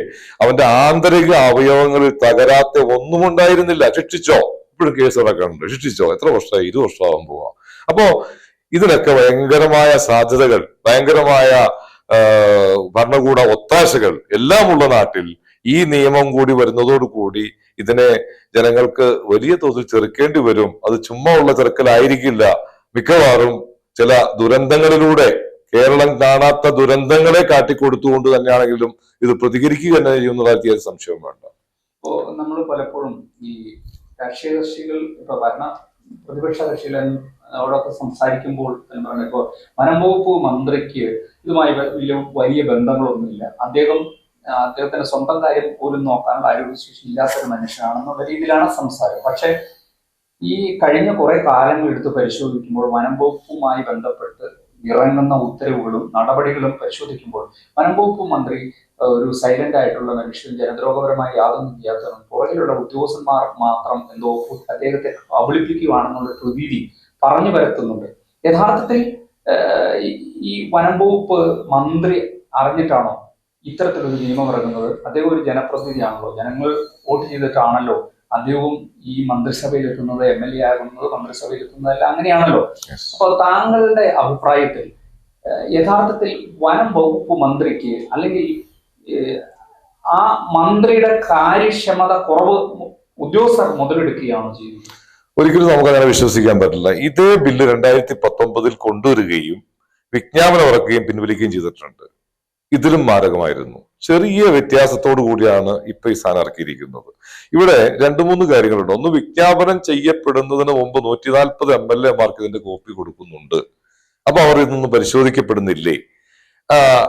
അവന്റെ ആന്തരിക അവയവങ്ങളിൽ തകരാത്ത ഒന്നും ഉണ്ടായിരുന്നില്ല. ശിക്ഷിച്ചോ? ഇപ്പോഴും കേസ് നടക്കുന്നുണ്ട്. ശിക്ഷിച്ചോ? എത്ര വർഷമായി? 20 വർഷമാകാൻ പോവാ. അപ്പോ ഇതിനൊക്കെ ഭയങ്കരമായ സാധ്യതകൾ, ഭയങ്കരമായ ഭരണകൂട ഒത്താശകൾ എല്ലാം ഉള്ള നാട്ടിൽ ഈ നിയമം കൂടി വരുന്നതോടുകൂടി ഇതിനെ ജനങ്ങൾക്ക് വലിയ തോതിൽ ചെറുക്കേണ്ടി വരും. അത് ചുമ്മാ ഉള്ള ചെറുക്കലായിരിക്കില്ല. മിക്കവാറും ചില ദുരന്തങ്ങളിലൂടെ, കേരളം കാണാത്ത ദുരന്തങ്ങളെ കാട്ടിക്കൊടുത്തുകൊണ്ട് തന്നെയാണെങ്കിലും ഇത് പ്രതികരിക്കുക തന്നെ ചെയ്യുന്നതായി സംശയം വേണ്ട. ഇപ്പോ നമ്മൾ പലപ്പോഴും ഈ രാഷ്ട്രീയ കക്ഷികൾ, ഇപ്പൊ പ്രതിപക്ഷ കക്ഷികളോടൊക്കെ സംസാരിക്കുമ്പോൾ ഇപ്പോ വനം വകുപ്പ് മന്ത്രിക്ക് ഇതുമായി വലിയ ബന്ധങ്ങളൊന്നുമില്ല. അദ്ദേഹത്തിന്റെ സ്വന്തം കാര്യം പോലും നോക്കാനുള്ള ആരോഗ്യശേഷി ഇല്ലാത്തൊരു മനുഷ്യനാണെന്നുള്ള രീതിയിലാണ് സംസാരം. പക്ഷെ ഈ കഴിഞ്ഞ കുറെ കാലങ്ങൾ എടുത്ത് പരിശോധിക്കുമ്പോൾ വനം വകുപ്പുമായി ബന്ധപ്പെട്ട് ഇറങ്ങുന്ന ഉത്തരവുകളും നടപടികളും പരിശോധിക്കുമ്പോൾ വനം വകുപ്പ് മന്ത്രി ഒരു സൈലന്റ് ആയിട്ടുള്ള മനുഷ്യൻ, ജനദ്രോഹപരമായി യാതൊന്നും ചെയ്യാത്തവരും, പുറകിലുള്ള ഉദ്യോഗസ്ഥന്മാർ മാത്രം എന്തോ അദ്ദേഹത്തെ കബളിപ്പിക്കുകയാണെന്നുള്ള പ്രതീതി പറഞ്ഞു പരത്തുന്നുണ്ട്. യഥാർത്ഥത്തിൽ ഈ വനം വകുപ്പ് മന്ത്രി അറിഞ്ഞിട്ടാണോ ഇത്തരത്തിലൊരു നിയമം ഇറങ്ങുന്നത്? അദ്ദേഹം ഒരു ജനപ്രതിനിധിയാണല്ലോ, ജനങ്ങൾ വോട്ട് ചെയ്തിട്ടാണല്ലോ അദ്ദേഹവും ഈ മന്ത്രിസഭയിൽ എത്തുന്നത്, MLA ആകുന്നത്, മന്ത്രിസഭയിൽ എത്തുന്നതല്ല, അങ്ങനെയാണല്ലോ. അപ്പോൾ താങ്കളുടെ അഭിപ്രായത്തിൽ യഥാർത്ഥത്തിൽ വനം വകുപ്പ് മന്ത്രിക്ക് അല്ലെങ്കിൽ ആ മന്ത്രിയുടെ കാര്യക്ഷമത കുറവ് ഉദ്യോഗസ്ഥർ മുതലെടുക്കുകയാണോ ചെയ്യുന്നത്? ഒരിക്കലും നമുക്കങ്ങനെ വിശ്വസിക്കാൻ പറ്റില്ല. ഇതേ ബില്ല് 2019 കൊണ്ടുവരികയും വിജ്ഞാപനം ഇറക്കുകയും പിൻവലിക്കുകയും ചെയ്തിട്ടുണ്ട്. ഇതിലും മാരകമായിരുന്നു. ചെറിയ വ്യത്യാസത്തോടു കൂടിയാണ് ഇപ്പൊ ഈ സാധനം ഇറക്കിയിരിക്കുന്നത്. ഇവിടെ 2-3 കാര്യങ്ങളുണ്ട്. ഒന്ന്, വിജ്ഞാപനം ചെയ്യപ്പെടുന്നതിന് മുമ്പ് 140 MLA മാർക്ക് ഇതിന്റെ കോപ്പി കൊടുക്കുന്നുണ്ട്. അപ്പൊ അവർ ഇതൊന്നും പരിശോധിക്കപ്പെടുന്നില്ലേ?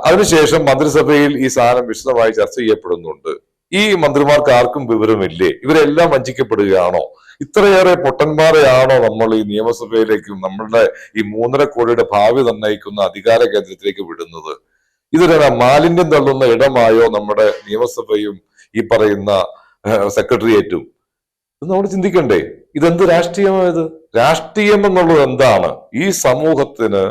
അതിനുശേഷം മന്ത്രിസഭയിൽ ഈ സാധനം വിശദമായി ചർച്ച ചെയ്യപ്പെടുന്നുണ്ട്. ഈ മന്ത്രിമാർക്ക് ആർക്കും വിവരമില്ലേ? ഇവരെല്ലാം വഞ്ചിക്കപ്പെടുകയാണോ? ഇത്രയേറെ പൊട്ടന്മാരെയാണോ നമ്മൾ ഈ നിയമസഭയിലേക്കും നമ്മളുടെ ഈ 3.5 കോടിയുടെ ഭാവി നിർണ്ണയിക്കുന്ന അധികാര കേന്ദ്രത്തിലേക്ക് വിടുന്നത്? ഇതൊരു മാലിന്യം തള്ളുന്ന ഇടമായോ നമ്മുടെ നിയമസഭയും ഈ പറയുന്ന സെക്രട്ടേറിയറ്റും? നമ്മൾ ചിന്തിക്കണ്ടേ? ഇതെന്ത് രാഷ്ട്രീയമായത്? രാഷ്ട്രീയം എന്നുള്ളത് എന്താണ്? ഈ സമൂഹത്തിന്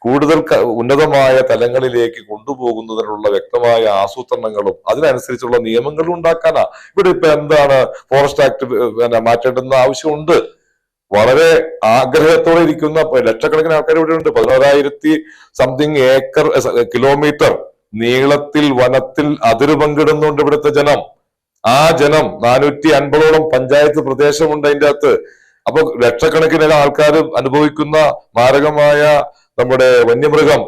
കൂടുതൽ ഉന്നതമായ തലങ്ങളിലേക്ക് കൊണ്ടുപോകുന്നതിനുള്ള വ്യക്തമായ ആസൂത്രണങ്ങളും അതിനനുസരിച്ചുള്ള നിയമങ്ങളും ഉണ്ടാക്കാനാ. ഇവിടെ ഇപ്പൊ എന്താണ് ഫോറസ്റ്റ് ആക്ട് മാറ്റേണ്ടുന്ന ആവശ്യമുണ്ട്. വളരെ ആഗ്രഹത്തോടെ ഇരിക്കുന്ന ലക്ഷക്കണക്കിന് ആൾക്കാർ ഇവിടെ ഉണ്ട്. 11,000 സംതിങ് കിലോമീറ്റർ നീളത്തിൽ വനത്തിൽ അതിര് പങ്കിടുന്നുണ്ട് ഇവിടുത്തെ ജനം. ആ ജനം 450ഓളം പഞ്ചായത്ത് പ്രദേശമുണ്ട് അതിൻ്റെ അകത്ത്. അപ്പൊ ലക്ഷക്കണക്കിന് ആൾക്കാർ അനുഭവിക്കുന്ന മാരകമായ നമ്മുടെ വന്യമൃഗം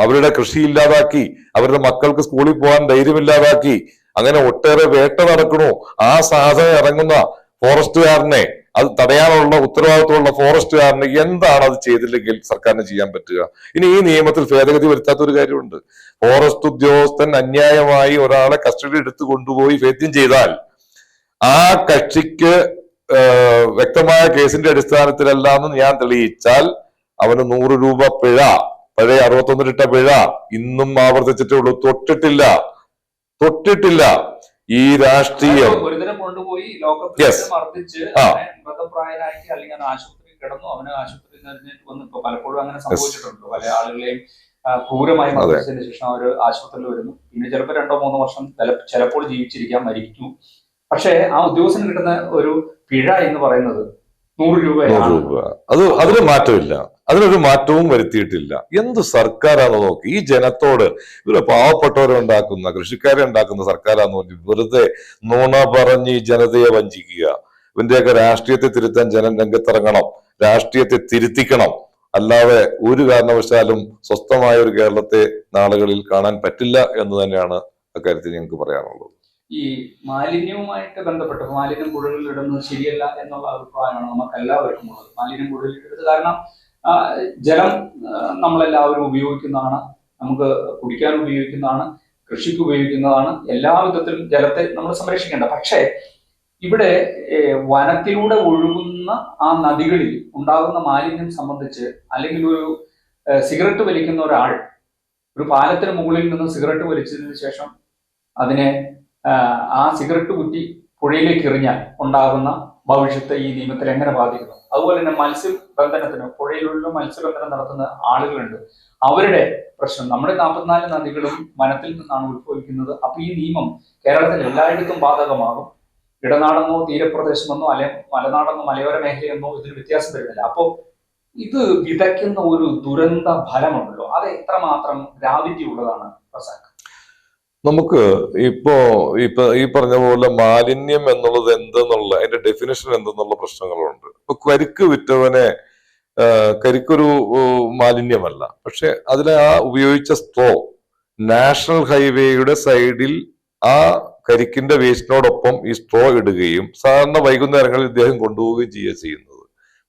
അവരുടെ കൃഷി ഇല്ലാതാക്കി, അവരുടെ മക്കൾക്ക് സ്കൂളിൽ പോകാൻ ധൈര്യമില്ലാതാക്കി, അങ്ങനെ ഒട്ടേറെ വേട്ട നടക്കണു. ആ സാധനം ഇറങ്ങുന്ന ഫോറസ്റ്റുകാരനെ, അത് തടയാനുള്ള ഉത്തരവാദിത്വമുള്ള ഫോറസ്റ്റുകാരന് എന്താണ് അത് ചെയ്തില്ലെങ്കിൽ സർക്കാരിന് ചെയ്യാൻ പറ്റുക? ഇനി ഈ നിയമത്തിൽ ഭേദഗതി വരുത്താത്ത ഒരു കാര്യമുണ്ട്. ഫോറസ്റ്റ് ഉദ്യോഗസ്ഥൻ അന്യായമായി ഒരാളെ കസ്റ്റഡി എടുത്ത് കൊണ്ടുപോയി ചോദ്യം ചെയ്താൽ ആ കക്ഷിക്ക് വ്യക്തമായ കേസിന്റെ അടിസ്ഥാനത്തിലല്ലാന്ന് ഞാൻ തെളിയിച്ചാൽ അവന് 100 രൂപ പിഴ, പഴയ 61 ഇട്ട പിഴ ഇന്നും ആവർത്തിച്ചിട്ടേ ഉള്ളൂ. തൊട്ടിട്ടില്ല. ഈ രാഷ്ട്രീയം കൊണ്ടുപോയി മർദ്ദിച്ച് മൃതപ്രായനാക്കി അല്ലെങ്കിൽ ആശുപത്രിയിൽ കിടന്നു, അവന് ആശുപത്രിയിൽ നിന്ന് വന്നു. ഇപ്പൊ പലപ്പോഴും അങ്ങനെ സംഭവിച്ചിട്ടുണ്ട്. പല ആളുകളെയും ക്രൂരമായി മർദ്ദിച്ചതിന് ശേഷം അവർ ആശുപത്രിയിൽ വരുന്നു. പിന്നെ ചിലപ്പോൾ 2-3 വർഷം ചിലപ്പോൾ ജീവിച്ചിരിക്കാൻ, മരിക്കും. പക്ഷെ ആ ഉദ്യോഗസ്ഥന് കിട്ടുന്ന ഒരു പിഴ എന്ന് പറയുന്നത് 100 രൂപയാണ്. അതിന് മാറ്റമില്ല. അതിനൊരു മാറ്റവും വരുത്തിയിട്ടില്ല. എന്ത് സർക്കാരാണോ നോക്കി ഈ ജനത്തോട് ഇവരെ പാവപ്പെട്ടവരെ ഉണ്ടാക്കുന്ന, കൃഷിക്കാരെ ഉണ്ടാക്കുന്ന സർക്കാരാന്ന് പറഞ്ഞ് വെറുതെ നുണ പറഞ്ഞ് ഈ ജനതയെ വഞ്ചിക്കുക. ഇവന്റെയൊക്കെ രാഷ്ട്രീയത്തെ തിരുത്താൻ ജനം രംഗത്തിറങ്ങണം, രാഷ്ട്രീയത്തെ തിരുത്തിക്കണം. അല്ലാതെ ഒരു കാരണവശാലും സ്വസ്ഥമായ ഒരു കേരളത്തെ നാളുകളിൽ കാണാൻ പറ്റില്ല എന്ന് തന്നെയാണ് അക്കാര്യത്തിൽ ഞങ്ങൾക്ക് പറയാനുള്ളത്. ഈ മാലിന്യവുമായിട്ട് ബന്ധപ്പെട്ട് മാലിന്യം പുഴകളിൽ ഇടുന്നത് ശരിയല്ല എന്നുള്ള അഭിപ്രായമാണ് നമുക്ക് എല്ലാവർക്കും ഉള്ളത്. മാലിന്യം പുഴകളിൽ ഇടുന്നത് കാരണം ജലം നമ്മളെല്ലാവരും ഉപയോഗിക്കുന്നതാണ്, നമുക്ക് കുടിക്കാൻ ഉപയോഗിക്കുന്നതാണ്, കൃഷിക്ക് ഉപയോഗിക്കുന്നതാണ്. എല്ലാ വിധത്തിലും ജലത്തെ നമ്മൾ സംരക്ഷിക്കേണ്ട. പക്ഷേ ഇവിടെ വനത്തിലൂടെ ഒഴുകുന്ന ആ നദികളിൽ ഉണ്ടാകുന്ന മാലിന്യം സംബന്ധിച്ച്, അല്ലെങ്കിൽ ഒരു സിഗരറ്റ് വലിക്കുന്ന ഒരാൾ ഒരു പാലത്തിന് മുകളിൽ നിന്ന് സിഗരറ്റ് വലിച്ചതിന് ശേഷം അതിനെ ആ സിഗരറ്റ് കുറ്റി പുഴയിലേക്ക് എറിഞ്ഞാൽ ഉണ്ടാകുന്ന ഭവിഷ്യത്തെ ഈ നിയമത്തിൽ എങ്ങനെ ബാധിക്കുന്നു? അതുപോലെ തന്നെ മത്സ്യബന്ധനത്തിന് പുഴയിലുള്ള മത്സ്യബന്ധനം നടത്തുന്ന ആളുകളുണ്ട്, അവരുടെ പ്രശ്നം. നമ്മുടെ 44 നദികളും വനത്തിൽ നിന്നാണ് ഉത്ഭവിക്കുന്നത്. അപ്പൊ ഈ നിയമം കേരളത്തിൽ എല്ലായിടത്തും ബാധകമാകും. ഇടനാടെന്നോ തീരപ്രദേശമെന്നോ അല്ലെ മലനാടെന്നോ മലയോര മേഖലയെന്നോ ഇതിന് വ്യത്യാസം വരുന്നില്ല. അപ്പോൾ ഇത് വിതയ്ക്കുന്ന ഒരു ദുരന്ത ഫലമുണ്ടല്ലോ, അത് എത്രമാത്രം ഗ്രാവിറ്റി ഉള്ളതാണ് പ്രസാദ്? നമുക്ക് ഇപ്പോ ഈ പറഞ്ഞ പോലെ മാലിന്യം എന്നുള്ളത് എന്തെന്നുള്ള അതിന്റെ ഡെഫിനേഷൻ എന്തെന്നുള്ള പ്രശ്നങ്ങളുണ്ട്. ഇപ്പൊ കരിക്ക് വിറ്റവനെ കരിക്കൊരു മാലിന്യമല്ല, പക്ഷെ അതിലെ ആ ഉപയോഗിച്ച സ്ട്രോ നാഷണൽ ഹൈവേയുടെ സൈഡിൽ ആ കരിക്കിന്റെ വേസ്റ്റിനോടൊപ്പം ഈ സ്ട്രോ ഇടുകയും സാധാരണ വൈകുന്നേരങ്ങളിൽ ഇദ്ദേഹം കൊണ്ടുപോവുകയും ചെയ്യുന്നത്.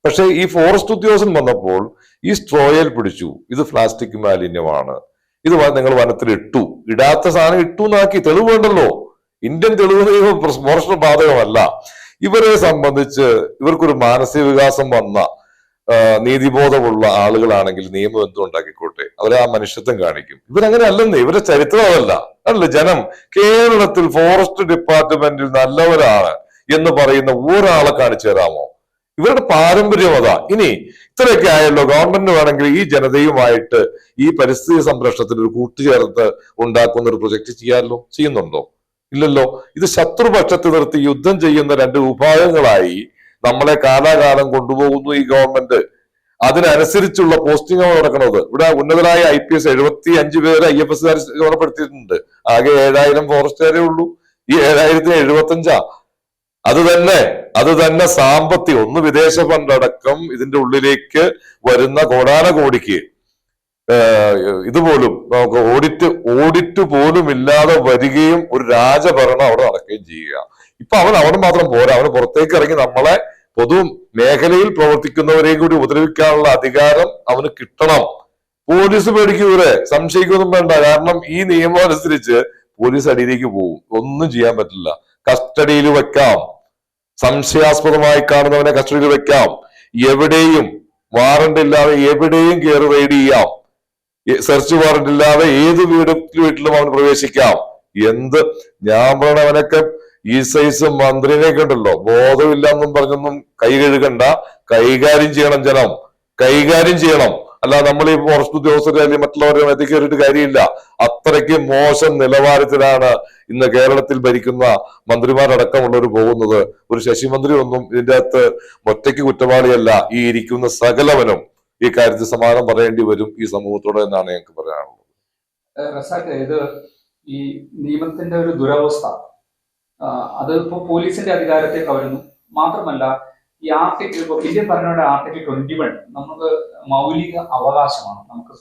പക്ഷെ ഈ ഫോറസ്റ്റ് ഉദ്യോഗസ്ഥൻ വന്നപ്പോൾ ഈ സ്ട്രോയിൽ പിടിച്ചു, ഇത് പ്ലാസ്റ്റിക് മാലിന്യമാണ്, ഇത് നിങ്ങൾ വനത്തിൽ ഇട്ടു, ഇടാത്ത സാധനം ഇട്ടു എന്നാക്കി. തെളിവ് വേണ്ടല്ലോ. ഇന്ത്യൻ തെളിവ് ഫോറസ്റ്റ് ബാധകമല്ല. ഇവരെ സംബന്ധിച്ച് ഇവർക്കൊരു മാനസിക വികാസം വന്ന നീതിബോധമുള്ള ആളുകളാണെങ്കിൽ നിയമം എന്തും ഉണ്ടാക്കിക്കോട്ടെ, അവരെ ആ മനുഷ്യത്വം കാണിക്കും. ഇവരങ്ങനെ അല്ലെന്ന്, ഇവരുടെ ചരിത്രം അതല്ല. അല്ല, ജനം കേരളത്തിൽ ഫോറസ്റ്റ് ഡിപ്പാർട്ട്മെന്റിൽ നല്ലവരാണ് എന്ന് പറയുന്ന ഒരാളെ കാണിച്ചു തരാമോ? ഇവരുടെ പാരമ്പര്യം അതാ. ഇനി ഇത്രയൊക്കെ ആയല്ലോ, ഗവൺമെന്റ് വേണമെങ്കിൽ ഈ ജനതയുമായിട്ട് ഈ പരിസ്ഥിതി സംരക്ഷണത്തിന് ഒരു കൂട്ടുചേർത്ത് ഉണ്ടാക്കുന്ന ഒരു പ്രൊജക്ട് ചെയ്യാമല്ലോ. ചെയ്യുന്നുണ്ടോ? ഇല്ലല്ലോ. ഇത് ശത്രുപക്ഷത്ത് നിർത്തി യുദ്ധം ചെയ്യുന്ന രണ്ട് വിഭാഗങ്ങളായി നമ്മളെ കാലാകാലം കൊണ്ടുപോകുന്നു ഈ ഗവൺമെന്റ്. അതിനനുസരിച്ചുള്ള പോസ്റ്റിംഗാണ് നടക്കുന്നത്. ഇവിടെ ഉന്നതരായ IPS 75 പേര് IFS ചുമതലപ്പെടുത്തിയിട്ടുണ്ട്. ആകെ 7000 ഫോറസ്റ്റുകാരേ ഉള്ളൂ. ഈ 7000ത്തിന് 75 അത് തന്നെ സാമ്പത്തികം, ഒന്ന് വിദേശ ഫണ്ട് അടക്കം ഇതിന്റെ ഉള്ളിലേക്ക് വരുന്ന കോടാനകോടിക്ക് ഇതുപോലും നമുക്ക് ഓഡിറ്റ് പോലും ഇല്ലാതെ വരികയും ഒരു രാജഭരണം അവിടെ നടക്കുകയും ചെയ്യുക. ഇപ്പൊ അവൻ അവിടെ മാത്രം പോരാ, അവന് പുറത്തേക്ക് ഇറങ്ങി നമ്മളെ പൊതു മേഖലയിൽ പ്രവർത്തിക്കുന്നവരെയും കൂടി ഉപദ്രവിക്കാനുള്ള അധികാരം അവന് കിട്ടണം. പോലീസ് പേടിക്കൂരെ, സംശയിക്കൊന്നും വേണ്ട. കാരണം ഈ നിയമം അനുസരിച്ച് പോലീസ് അടിയിലേക്ക് പോകും, ഒന്നും ചെയ്യാൻ പറ്റില്ല. കസ്റ്റഡിയിൽ വെക്കാം, സംശയാസ്പദമായി കാണുന്നവനെ കസ്റ്റഡിയിൽ വെക്കാം, എവിടെയും വാറണ്ട് ഇല്ലാതെ എവിടെയും കയറി റെയ്ഡ് ചെയ്യാം, സെർച്ച് വാറണ്ട് ഇല്ലാതെ ഏത് വീട്ടിലും അവൻ പ്രവേശിക്കാം. ഞാൻ പറഞ്ഞവനൊക്കെ ഈ സൈസ് മന്ത്രിനെയൊക്കെ ഉണ്ടല്ലോ, ബോധമില്ലെന്നും പറഞ്ഞൊന്നും കൈ കഴുകണ്ട, കൈകാര്യം ചെയ്യണം. ജനം കൈകാര്യം ചെയ്യണം. അല്ല നമ്മൾ ഈ ഫോറസ്റ്റ് ഉദ്യോഗസ്ഥരെ അല്ലെങ്കിൽ മറ്റുള്ളവരെ എത്തി കയറിയിട്ട് കാര്യമില്ല. അത്രയ്ക്ക് മോശം നിലവാരത്തിലാണ് ഇന്ന് കേരളത്തിൽ ഭരിക്കുന്ന മന്ത്രിമാരടക്കമുള്ളവർ പോകുന്നത്. ഒരു ശശി മന്ത്രി ഒന്നും ഇതിന്റെ അകത്ത് ഒറ്റയ്ക്ക് കുറ്റവാളിയല്ല. ഈ ഇരിക്കുന്ന സകലവനും ഈ കാര്യത്തിൽ സമാധാനം പറയേണ്ടി വരും ഈ സമൂഹത്തോടെ എന്നാണ് ഞങ്ങൾക്ക് പറയാനുള്ളത്. ഇത് ഈ നിയമത്തിന്റെ ഒരു ദുരവസ്ഥ, അത് ഇപ്പൊ പോലീസിന്റെ അധികാരത്തെ കവരുന്നു. മാത്രമല്ല ഈ ആർട്ടിക്കിൾ, ഇപ്പൊ ഇന്ത്യൻ ഭരണഘടനയുടെ ആർട്ടിക്കിൾ 21 നമുക്ക് മൗലിക അവകാശമാണ്. നമുക്ക്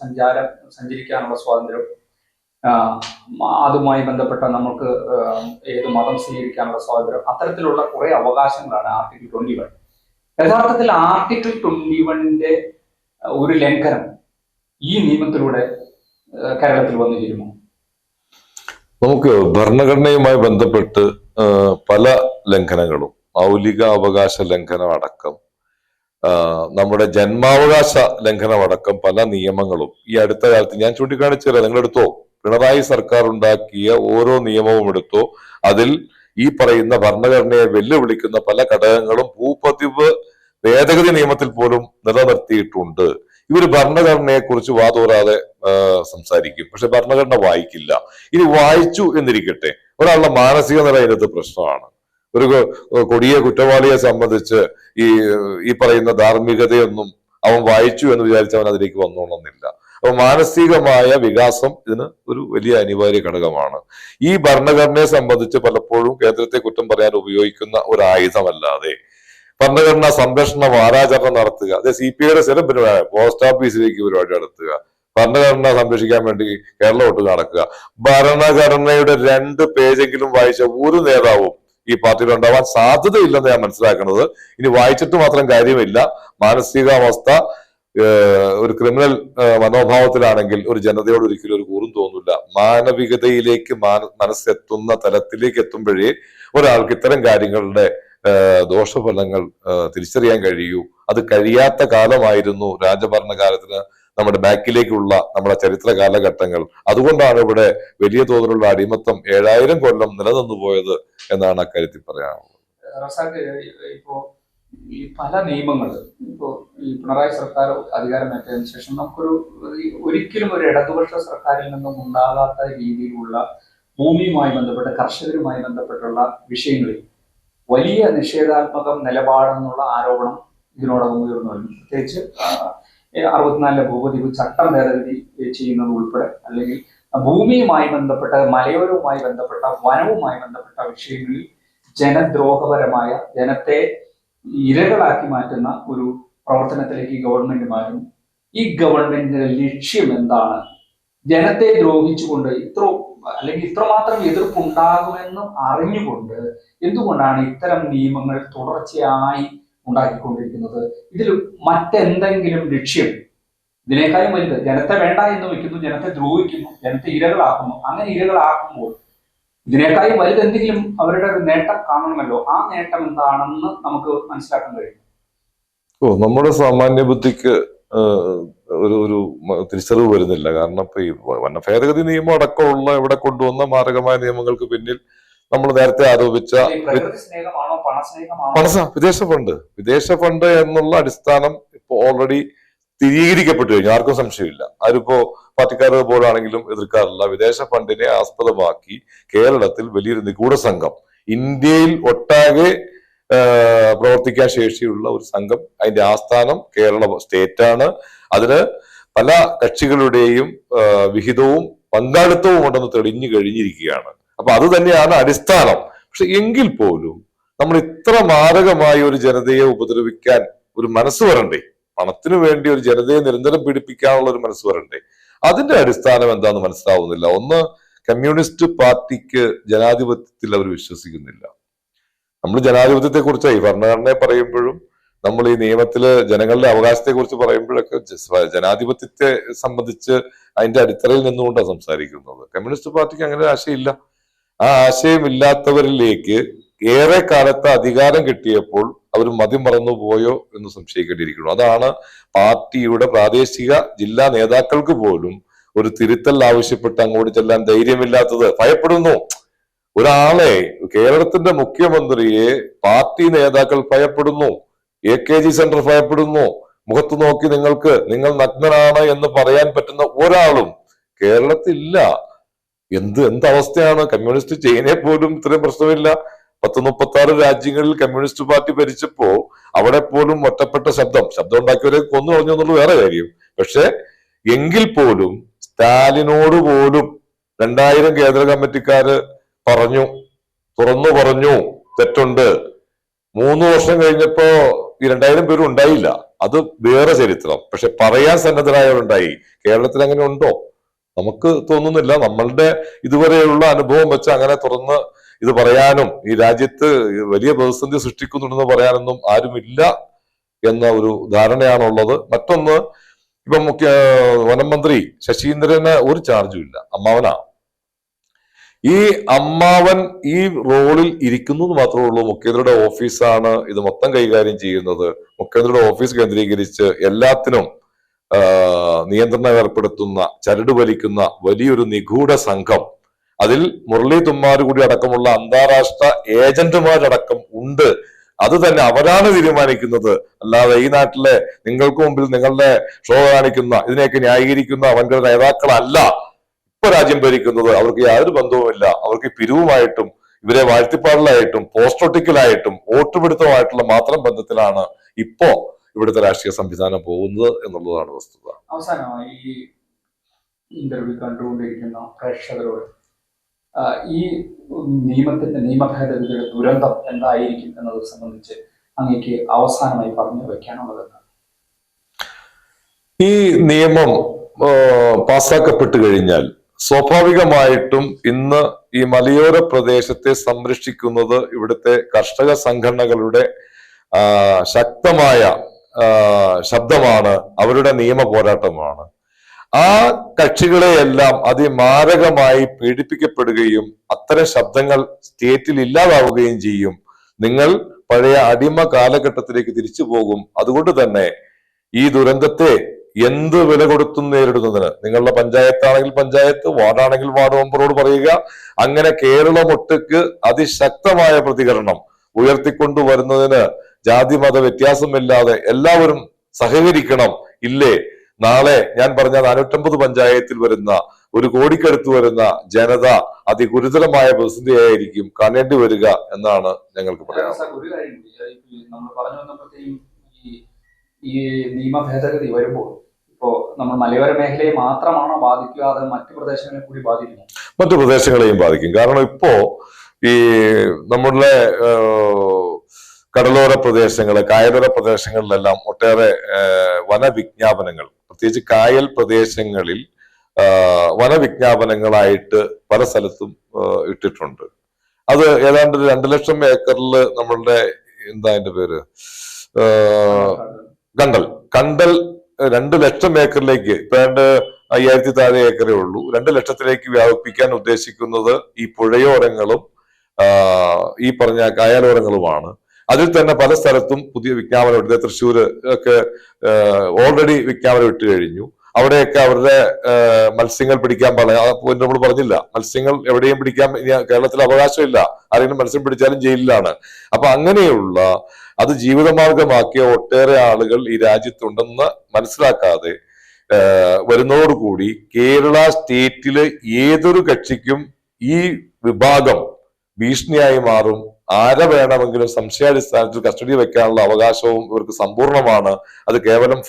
സഞ്ചരിക്കാനുള്ള സ്വാതന്ത്ര്യം, അതുമായി ബന്ധപ്പെട്ട നമുക്ക് ഏത് മതം സ്വീകരിക്കാനുള്ള സ്വാതന്ത്ര്യം, അത്തരത്തിലുള്ള കുറെ അവകാശങ്ങളാണ് ആർട്ടിക്കിൾ 21. യഥാർത്ഥത്തിൽ ആർട്ടിക്കിൾ 21ന്റെ ഒരു ലംഘനം ഈ നിയമത്തിലൂടെ കേരളത്തിൽ വന്നു ചേരുമോ? നമുക്ക് ഭരണഘടനയുമായി ബന്ധപ്പെട്ട് പല ലംഘനങ്ങളും, മൗലിക അവകാശ ലംഘനം അടക്കം, നമ്മുടെ ജന്മാവകാശ ലംഘനം അടക്കം പല നിയമങ്ങളും ഈ അടുത്ത കാലത്ത് ഞാൻ ചൂണ്ടിക്കാണിച്ചു തരാം. നിങ്ങളെടുത്തോ, പിണറായി സർക്കാർ ഉണ്ടാക്കിയ ഓരോ നിയമവും എടുത്തോ, അതിൽ ഈ പറയുന്ന ഭരണഘടനയെ വെല്ലുവിളിക്കുന്ന പല ഘടകങ്ങളും ഭൂപതിവ് ഭേദഗതി നിയമത്തിൽ പോലും നിലനിർത്തിയിട്ടുണ്ട്. ഇവര് ഭരണഘടനയെ കുറിച്ച് വാതോരാതെ സംസാരിക്കും, പക്ഷെ ഭരണഘടന വായിക്കില്ല. ഇനി വായിച്ചു എന്നിരിക്കട്ടെ, ഒരാളുടെ മാനസിക നില ഇതിനകത്ത് പ്രശ്നമാണ്. ഒരു കൊടിയ കുറ്റവാളിയെ സംബന്ധിച്ച് ഈ പറയുന്ന ധാർമ്മികതയൊന്നും അവൻ വായിച്ചു എന്ന് വിചാരിച്ച് അവൻ അതിലേക്ക് വന്നോണമെന്നില്ല. അപ്പൊ മാനസികമായ വികാസം ഇതിന് ഒരു വലിയ അനിവാര്യ ഘടകമാണ്. ഈ ഭരണഘടനയെ സംബന്ധിച്ച് പലപ്പോഴും കേന്ദ്രത്തെ കുറ്റം പറയാൻ ഉപയോഗിക്കുന്ന ഒരു ആയുധമല്ലാതെ ഭരണഘടനാ സംരക്ഷണ വാരാചരണം നടത്തുക. അത് CPIയുടെ സ്ഥിരം പരിപാടി. പോസ്റ്റ് ഓഫീസിലേക്ക് പരിപാടി നടത്തുക, ഭരണഘടന സംരക്ഷിക്കാൻ വേണ്ടി കേരള ഒട്ടുക നടക്കുക. ഭരണഘടനയുടെ 2 പേജെങ്കിലും വായിച്ച ഒരു നേതാവും ഈ പാർട്ടിയിൽ ഉണ്ടാവാൻ സാധ്യതയില്ലെന്ന് ഞാൻ മനസ്സിലാക്കുന്നത്. ഇനി വായിച്ചിട്ട് മാത്രം കാര്യമില്ല. മാനസികാവസ്ഥ ഒരു ക്രിമിനൽ മനോഭാവത്തിലാണെങ്കിൽ ഒരു ജനതയോട് ഒരിക്കലും ഒരു കൂറും തോന്നില്ല. മാനവികതയിലേക്ക് മനസ്സെത്തുന്ന തലത്തിലേക്ക് എത്തുമ്പോഴേ ഒരാൾക്ക് ഇത്തരം കാര്യങ്ങളുടെ ദോഷഫലങ്ങൾ തിരിച്ചറിയാൻ കഴിയൂ. അത് കഴിയാത്ത കാലമായിരുന്നു രാജഭരണകാലത്തിന് നമ്മുടെ ബാക്കിലേക്കുള്ള നമ്മുടെ ചരിത്ര കാലഘട്ടങ്ങൾ. അതുകൊണ്ടാണ് ഇവിടെ വലിയ തോതിലുള്ള അടിമത്തം 7000 കൊല്ലം നിലനിന്നു പോയത് എന്നാണ് അക്കാര്യത്തിൽ പറയാനുള്ളത്. ഇപ്പോ ഈ പല നിയമങ്ങൾ ഇപ്പോ ഈ പിണറായി സർക്കാർ അധികാരമേറ്റതിനു ശേഷം ഒരിക്കലും ഒരു ഇടതുപക്ഷ സർക്കാരിൽ നിന്നും ഉണ്ടാകാത്ത രീതിയിലുള്ള ഭൂമിയുമായി ബന്ധപ്പെട്ട കർഷകരുമായി ബന്ധപ്പെട്ടുള്ള വിഷയങ്ങളിൽ വലിയ നിഷേധാത്മക നിലപാടെന്നുള്ള ആരോപണം ഇതിനോടകം ഉയർന്നു വരുന്നു. പ്രത്യേകിച്ച് 64 ഭൂപതിവ് ചട്ടം ഭേദഗതി ചെയ്യുന്നത് ഉൾപ്പെടെ, അല്ലെങ്കിൽ ഭൂമിയുമായി ബന്ധപ്പെട്ട, മലയോരവുമായി ബന്ധപ്പെട്ട, വനവുമായി ബന്ധപ്പെട്ട വിഷയങ്ങളിൽ ജനദ്രോഹപരമായ, ജനത്തെ ഇരകളാക്കി മാറ്റുന്ന ഒരു പ്രവർത്തനത്തിലേക്ക് ഗവൺമെന്റ് മാറുന്നു. ഈ ഗവൺമെന്റിന്റെ ലക്ഷ്യം എന്താണ്? ജനത്തെ ദ്രോഹിച്ചുകൊണ്ട് ഇത്രമാത്രം എതിർപ്പുണ്ടാകുമെന്നും അറിഞ്ഞുകൊണ്ട് എന്തുകൊണ്ടാണ് ഇത്തരം നിയമങ്ങൾ തുടർച്ചയായി ഉണ്ടാക്കിക്കൊണ്ടിരിക്കുന്നത്? ഇതിൽ മറ്റെന്തെങ്കിലും ലക്ഷ്യം ഇതിനേക്കാളും വലുത്? ജനത്തെ വേണ്ട എന്ന് വെക്കുന്നു, ജനത്തെ ദ്രോഹിക്കുന്നു, ജനത്തെ ഇരകളാക്കുന്നു. അങ്ങനെ ഇരകളാക്കുമ്പോൾ ഇതിനേക്കാളും വലുത് എന്തെങ്കിലും അവരുടെ ഒരു നേട്ടം കാണണമല്ലോ. ആ നേട്ടം എന്താണെന്ന് നമുക്ക് മനസ്സിലാക്കാൻ കഴിയും. നമ്മുടെ സാമാന്യ ബുദ്ധിക്ക് ഒരു തിരിച്ചറിവ് വരുന്നില്ല. കാരണം ഇപ്പൊ ഈ വന ഭേദഗതി നിയമം അടക്കമുള്ള ഇവിടെ കൊണ്ടുവന്ന മാരകമായ നിയമങ്ങൾക്ക് പിന്നിൽ നമ്മൾ നേരത്തെ ആരോപിച്ച വിദേശ ഫണ്ട് എന്നുള്ള അടിസ്ഥാനം ഇപ്പൊ ഓൾറെഡി സ്ഥിരീകരിക്കപ്പെട്ടു കഴിഞ്ഞു. ആർക്കും സംശയമില്ല. ആരിപ്പോ പാർട്ടിക്കാർ പോലാണെങ്കിലും എതിർക്കാറില്ല. വിദേശ ഫണ്ടിനെ ആസ്പദമാക്കി കേരളത്തിൽ വലിയൊരു നിഗൂഢ സംഘം, ഇന്ത്യയിൽ ഒട്ടാകെ പ്രവർത്തിക്കാൻ ശേഷിയുള്ള ഒരു സംഘം, അതിന്റെ ആസ്ഥാനം കേരള സ്റ്റേറ്റാണ്. അതിന് പല കക്ഷികളുടെയും വിഹിതവും പങ്കാളിത്തവും ഉണ്ടെന്ന് തെളിഞ്ഞു കഴിഞ്ഞിരിക്കുകയാണ്. അപ്പൊ അത് തന്നെയാണ് അടിസ്ഥാനം. പക്ഷെ എങ്കിൽ പോലും നമ്മൾ ഇത്ര മാരകമായ ഒരു ജനതയെ ഉപദ്രവിക്കാൻ ഒരു മനസ്സ് വരണ്ടേ? പണത്തിനു വേണ്ടി ഒരു ജനതയെ നിരന്തരം പീഡിപ്പിക്കാനുള്ള ഒരു മനസ്സ് വരണ്ടേ? അതിന്റെ അടിസ്ഥാനം എന്താന്ന് മനസ്സിലാവുന്നില്ല. ഒന്ന്, കമ്മ്യൂണിസ്റ്റ് പാർട്ടിക്ക് ജനാധിപത്യത്തിൽ അവർ വിശ്വസിക്കുന്നില്ല. നമ്മൾ ജനാധിപത്യത്തെ കുറിച്ചായി ഭരണഘടനയെ പറയുമ്പോഴും നമ്മൾ ഈ നിയമത്തില് ജനങ്ങളുടെ അവകാശത്തെ കുറിച്ച് പറയുമ്പോഴൊക്കെ ജനാധിപത്യത്തെ സംബന്ധിച്ച് അതിന്റെ അടിത്തറയിൽ നിന്നുകൊണ്ടാണ് സംസാരിക്കുന്നത്. കമ്മ്യൂണിസ്റ്റ് പാർട്ടിക്ക് അങ്ങനെ ആശയമില്ല. ആ ആശയമില്ലാത്തവരിലേക്ക് ഏറെ കാലത്ത് അധികാരം കിട്ടിയപ്പോൾ അവർ മതി മറന്നു പോയോ എന്ന് സംശയിക്കേണ്ടിയിരിക്കുന്നു. അതാണ് പാർട്ടിയുടെ പ്രാദേശിക ജില്ലാ നേതാക്കൾക്ക് പോലും ഒരു തിരുത്തൽ ആവശ്യപ്പെട്ട് അങ്ങോട്ട് ചെല്ലാൻ ധൈര്യമില്ലാത്തത്. ഭയപ്പെടുന്നു. ഒരാളെ, കേരളത്തിന്റെ മുഖ്യമന്ത്രിയെ പാർട്ടി നേതാക്കൾ ഭയപ്പെടുന്നു. AKG സെന്റർ ഭയപ്പെടുന്നു. മുഖത്ത് നോക്കി നിങ്ങൾ നഗ്നനാണ് എന്ന് പറയാൻ പറ്റുന്ന ഒരാളും കേരളത്തിലില്ല. എന്ത് അവസ്ഥയാണ്? കമ്മ്യൂണിസ്റ്റ് ചൈനയെ പോലും ഇത്രയും പ്രശ്നമില്ല. 36 രാജ്യങ്ങളിൽ കമ്മ്യൂണിസ്റ്റ് പാർട്ടി ഭരിച്ചപ്പോ അവിടെ പോലും ഒറ്റപ്പെട്ട ശബ്ദം ഉണ്ടാക്കിയവരെ കൊന്നു കളഞ്ഞു എന്നുള്ള വേറെ കാര്യം. പക്ഷെ എങ്കിൽ പോലും സ്റ്റാലിനോട് പോലും 2000 കേന്ദ്ര കമ്മിറ്റിക്കാര് തുറന്നു പറഞ്ഞു തെറ്റുണ്ട്. 3 വർഷം കഴിഞ്ഞപ്പോ ഈ 2000 പേരും ഉണ്ടായില്ല. അത് വേറെ ചരിത്രം. പക്ഷെ പറയാൻ സന്നദ്ധരായവരുണ്ടായി. കേരളത്തിൽ അങ്ങനെ ഉണ്ടോ? നമുക്ക് തോന്നുന്നില്ല. നമ്മളുടെ ഇതുവരെയുള്ള അനുഭവം വെച്ച് അങ്ങനെ തുറന്ന് ഇത് പറയാനും ഈ രാജ്യത്ത് വലിയ പ്രതിസന്ധി സൃഷ്ടിക്കുന്നുണ്ടെന്ന് പറയാനൊന്നും ആരുമില്ല എന്ന ഒരു ധാരണയാണുള്ളത്. മറ്റൊന്ന്, ഇപ്പൊ വനം മന്ത്രി ശശീന്ദ്രന് ഒരു ചാർജും ഇല്ല. അമ്മാവനാ. ഈ അമ്മാവൻ ഈ റോളിൽ ഇരിക്കുന്നു എന്ന് മാത്രമേ ഉള്ളൂ. മുഖ്യമന്ത്രിയുടെ ഓഫീസാണ് ഇത് മൊത്തം കൈകാര്യം ചെയ്യുന്നത്. മുഖ്യമന്ത്രിയുടെ ഓഫീസ് കേന്ദ്രീകരിച്ച് എല്ലാത്തിനും നിയന്ത്രണം ഏർപ്പെടുത്തുന്ന, ചരട് വലിക്കുന്ന വലിയൊരു നിഗൂഢ സംഘം, അതിൽ മുരളി തുമ്മാർ കൂടി അടക്കമുള്ള അന്താരാഷ്ട്ര ഏജന്റുമാരടക്കം ഉണ്ട്. അത് തന്നെ അവരാണ് തീരുമാനിക്കുന്നത്. അല്ലാതെ ഈ നാട്ടിലെ നിങ്ങൾക്ക് മുമ്പിൽ നിങ്ങളുടെ ഷോ കാണിക്കുന്ന, ഇതിനെയൊക്കെ ന്യായീകരിക്കുന്ന വൻകിട നേതാക്കളല്ല ഇപ്പൊ രാജ്യം ഭരിക്കുന്നത്. അവർക്ക് യാതൊരു ബന്ധവുമില്ല. അവർക്ക് പിരിവുമായിട്ടും ഇവരെ വാഴ്ത്തിപ്പാടലായിട്ടും പോസ്റ്റൊട്ടിക്കലായിട്ടും വോട്ടുപിടുത്തമായിട്ടുള്ള മാത്രം ബന്ധത്തിലാണ് ഇപ്പോ ഇവിടുത്തെ രാഷ്ട്രീയ സംവിധാനം പോകുന്നത് എന്നുള്ളതാണ് വസ്തുത. അവസാനമായി ഈ ഇന്റർവ്യൂ കണ്ടുകൊണ്ടിരിക്കുന്ന പ്രേക്ഷകരോട് ഈ നിയമ ഭേദഗതിയുടെ ദുരന്തം എന്തായിരിക്കും എന്നത് സംബന്ധിച്ച് അങ്ങേക്ക് അവസാനമായി പറഞ്ഞു വെക്കാനുള്ളതെന്ന്? ഈ നിയമം പാസ്സാക്കപ്പെട്ടു കഴിഞ്ഞാൽ സ്വാഭാവികമായിട്ടും ഇന്ന് ഈ മലയോര പ്രദേശത്തെ സംരക്ഷിക്കുന്നത് ഇവിടുത്തെ കർഷക സംഘടനകളുടെ ശക്തമായ ശബ്ദമാണ്, അവരുടെ നിയമ പോരാട്ടമാണ്. ആ കക്ഷികളെയെല്ലാം അതിമാരകമായി പീഡിപ്പിക്കപ്പെടുകയും അത്തരം ശബ്ദങ്ങൾ സ്റ്റേറ്റിൽ ഇല്ലാതാവുകയും ചെയ്യും. നിങ്ങൾ പഴയ അടിമ കാലഘട്ടത്തിലേക്ക് തിരിച്ചു പോകും. അതുകൊണ്ട് തന്നെ ഈ ദുരന്തത്തെ എന്ത് വില കൊടുത്തും നേരിടുന്നതിന് നിങ്ങളുടെ പഞ്ചായത്താണെങ്കിൽ പഞ്ചായത്ത്, വാർഡാണെങ്കിൽ വാർഡ് മെമ്പറോട് പറയുക. അങ്ങനെ കേരളം ഒട്ടുക്ക് അതിശക്തമായ പ്രതികരണം ഉയർത്തിക്കൊണ്ടുവരുന്നതിന് ജാതി മത വ്യത്യാസമില്ലാതെ എല്ലാവരും സഹകരിക്കണം. ഇല്ലേ, നാളെ ഞാൻ പറഞ്ഞ 450 പഞ്ചായത്തിൽ വരുന്ന 1 കോടിക്കടുത്ത് വരുന്ന ജനത അതിഗുരുതരമായ പ്രതിസന്ധിയായിരിക്കും കാണേണ്ടി വരിക എന്നാണ് ഞങ്ങൾക്ക് പറയാനുള്ളത്. ഒരു കാര്യം നമ്മൾ പറഞ്ഞു വന്നപ്പോഴത്തേക്കും ഈ നിയമ ഭേദഗതി വരുമ്പോൾ ഇപ്പോ നമ്മൾ മലയോര മേഖലയെ മാത്രമാണോ ബാധിക്കുക, അത് മറ്റു പ്രദേശങ്ങളെ കൂടി ബാധിക്കുമോ? മറ്റു പ്രദേശങ്ങളെയും ബാധിക്കും. കാരണം ഇപ്പോ ഈ നമ്മളുടെ കടലോര പ്രദേശങ്ങള്, കായലോര പ്രദേശങ്ങളിലെല്ലാം ഒട്ടേറെ വനവിജ്ഞാപനങ്ങൾ, പ്രത്യേകിച്ച് കായൽ പ്രദേശങ്ങളിൽ വനവിജ്ഞാപനങ്ങളായിട്ട് പല സ്ഥലത്തും ഇട്ടിട്ടുണ്ട്. അത് ഏതാണ്ട് 2 ലക്ഷം ഏക്കറിൽ നമ്മളുടെ എന്താ അതിന്റെ പേര് കണ്ടൽ 2 ലക്ഷം ഏക്കറിലേക്ക്, ഇപ്പൊ 5000 താഴെ ഏക്കറേ ഉള്ളൂ, 2 ലക്ഷത്തിലേക്ക് വ്യാപിപ്പിക്കാൻ ഉദ്ദേശിക്കുന്നത് ഈ പുഴയോരങ്ങളും ഈ പറഞ്ഞ കായലോരങ്ങളുമാണ്. അതിൽ തന്നെ പല സ്ഥലത്തും പുതിയ വിജ്ഞാപനം ഇട്ട്, തൃശ്ശൂര് ഒക്കെ ഓൾറെഡി വിജ്ഞാപനം ഇട്ട് കഴിഞ്ഞു. അവിടെയൊക്കെ അവരുടെ മത്സ്യങ്ങൾ പിടിക്കാൻ നമ്മൾ പറഞ്ഞില്ല, മത്സ്യങ്ങൾ എവിടെയും പിടിക്കാൻ കേരളത്തിൽ അവകാശമില്ല. ആരെങ്കിലും മത്സ്യം പിടിച്ചാലും ജയിലിലാണ്. അപ്പൊ അങ്ങനെയുള്ള അത് ജീവിതമാർഗമാക്കിയ ഒട്ടേറെ ആളുകൾ ഈ രാജ്യത്തുണ്ടെന്ന് മനസ്സിലാക്കാതെ വരുന്നതോടുകൂടി കേരള സ്റ്റേറ്റില് ഏതൊരു കക്ഷിക്കും ഈ വിഭാഗം ഭീഷണിയായി മാറും. ആരെ വേണമെങ്കിലും സംശയാടിസ്ഥാനത്തിൽ കസ്റ്റഡി വെക്കാനുള്ള അവകാശവും ഇവർക്ക് സമ്പൂർണമാണ്. അത് കേവലം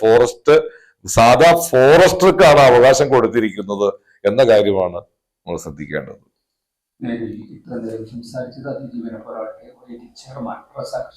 സാധാ ഫോറസ്റ്റർക്കാണ് അവകാശം കൊടുത്തിരിക്കുന്നത് എന്ന കാര്യമാണ് നമ്മൾ ശ്രദ്ധിക്കേണ്ടത്. സംസാരിച്ചത് അതിജീവന പോരാട്ട ചെയർമാൻ പ്രസാദ്.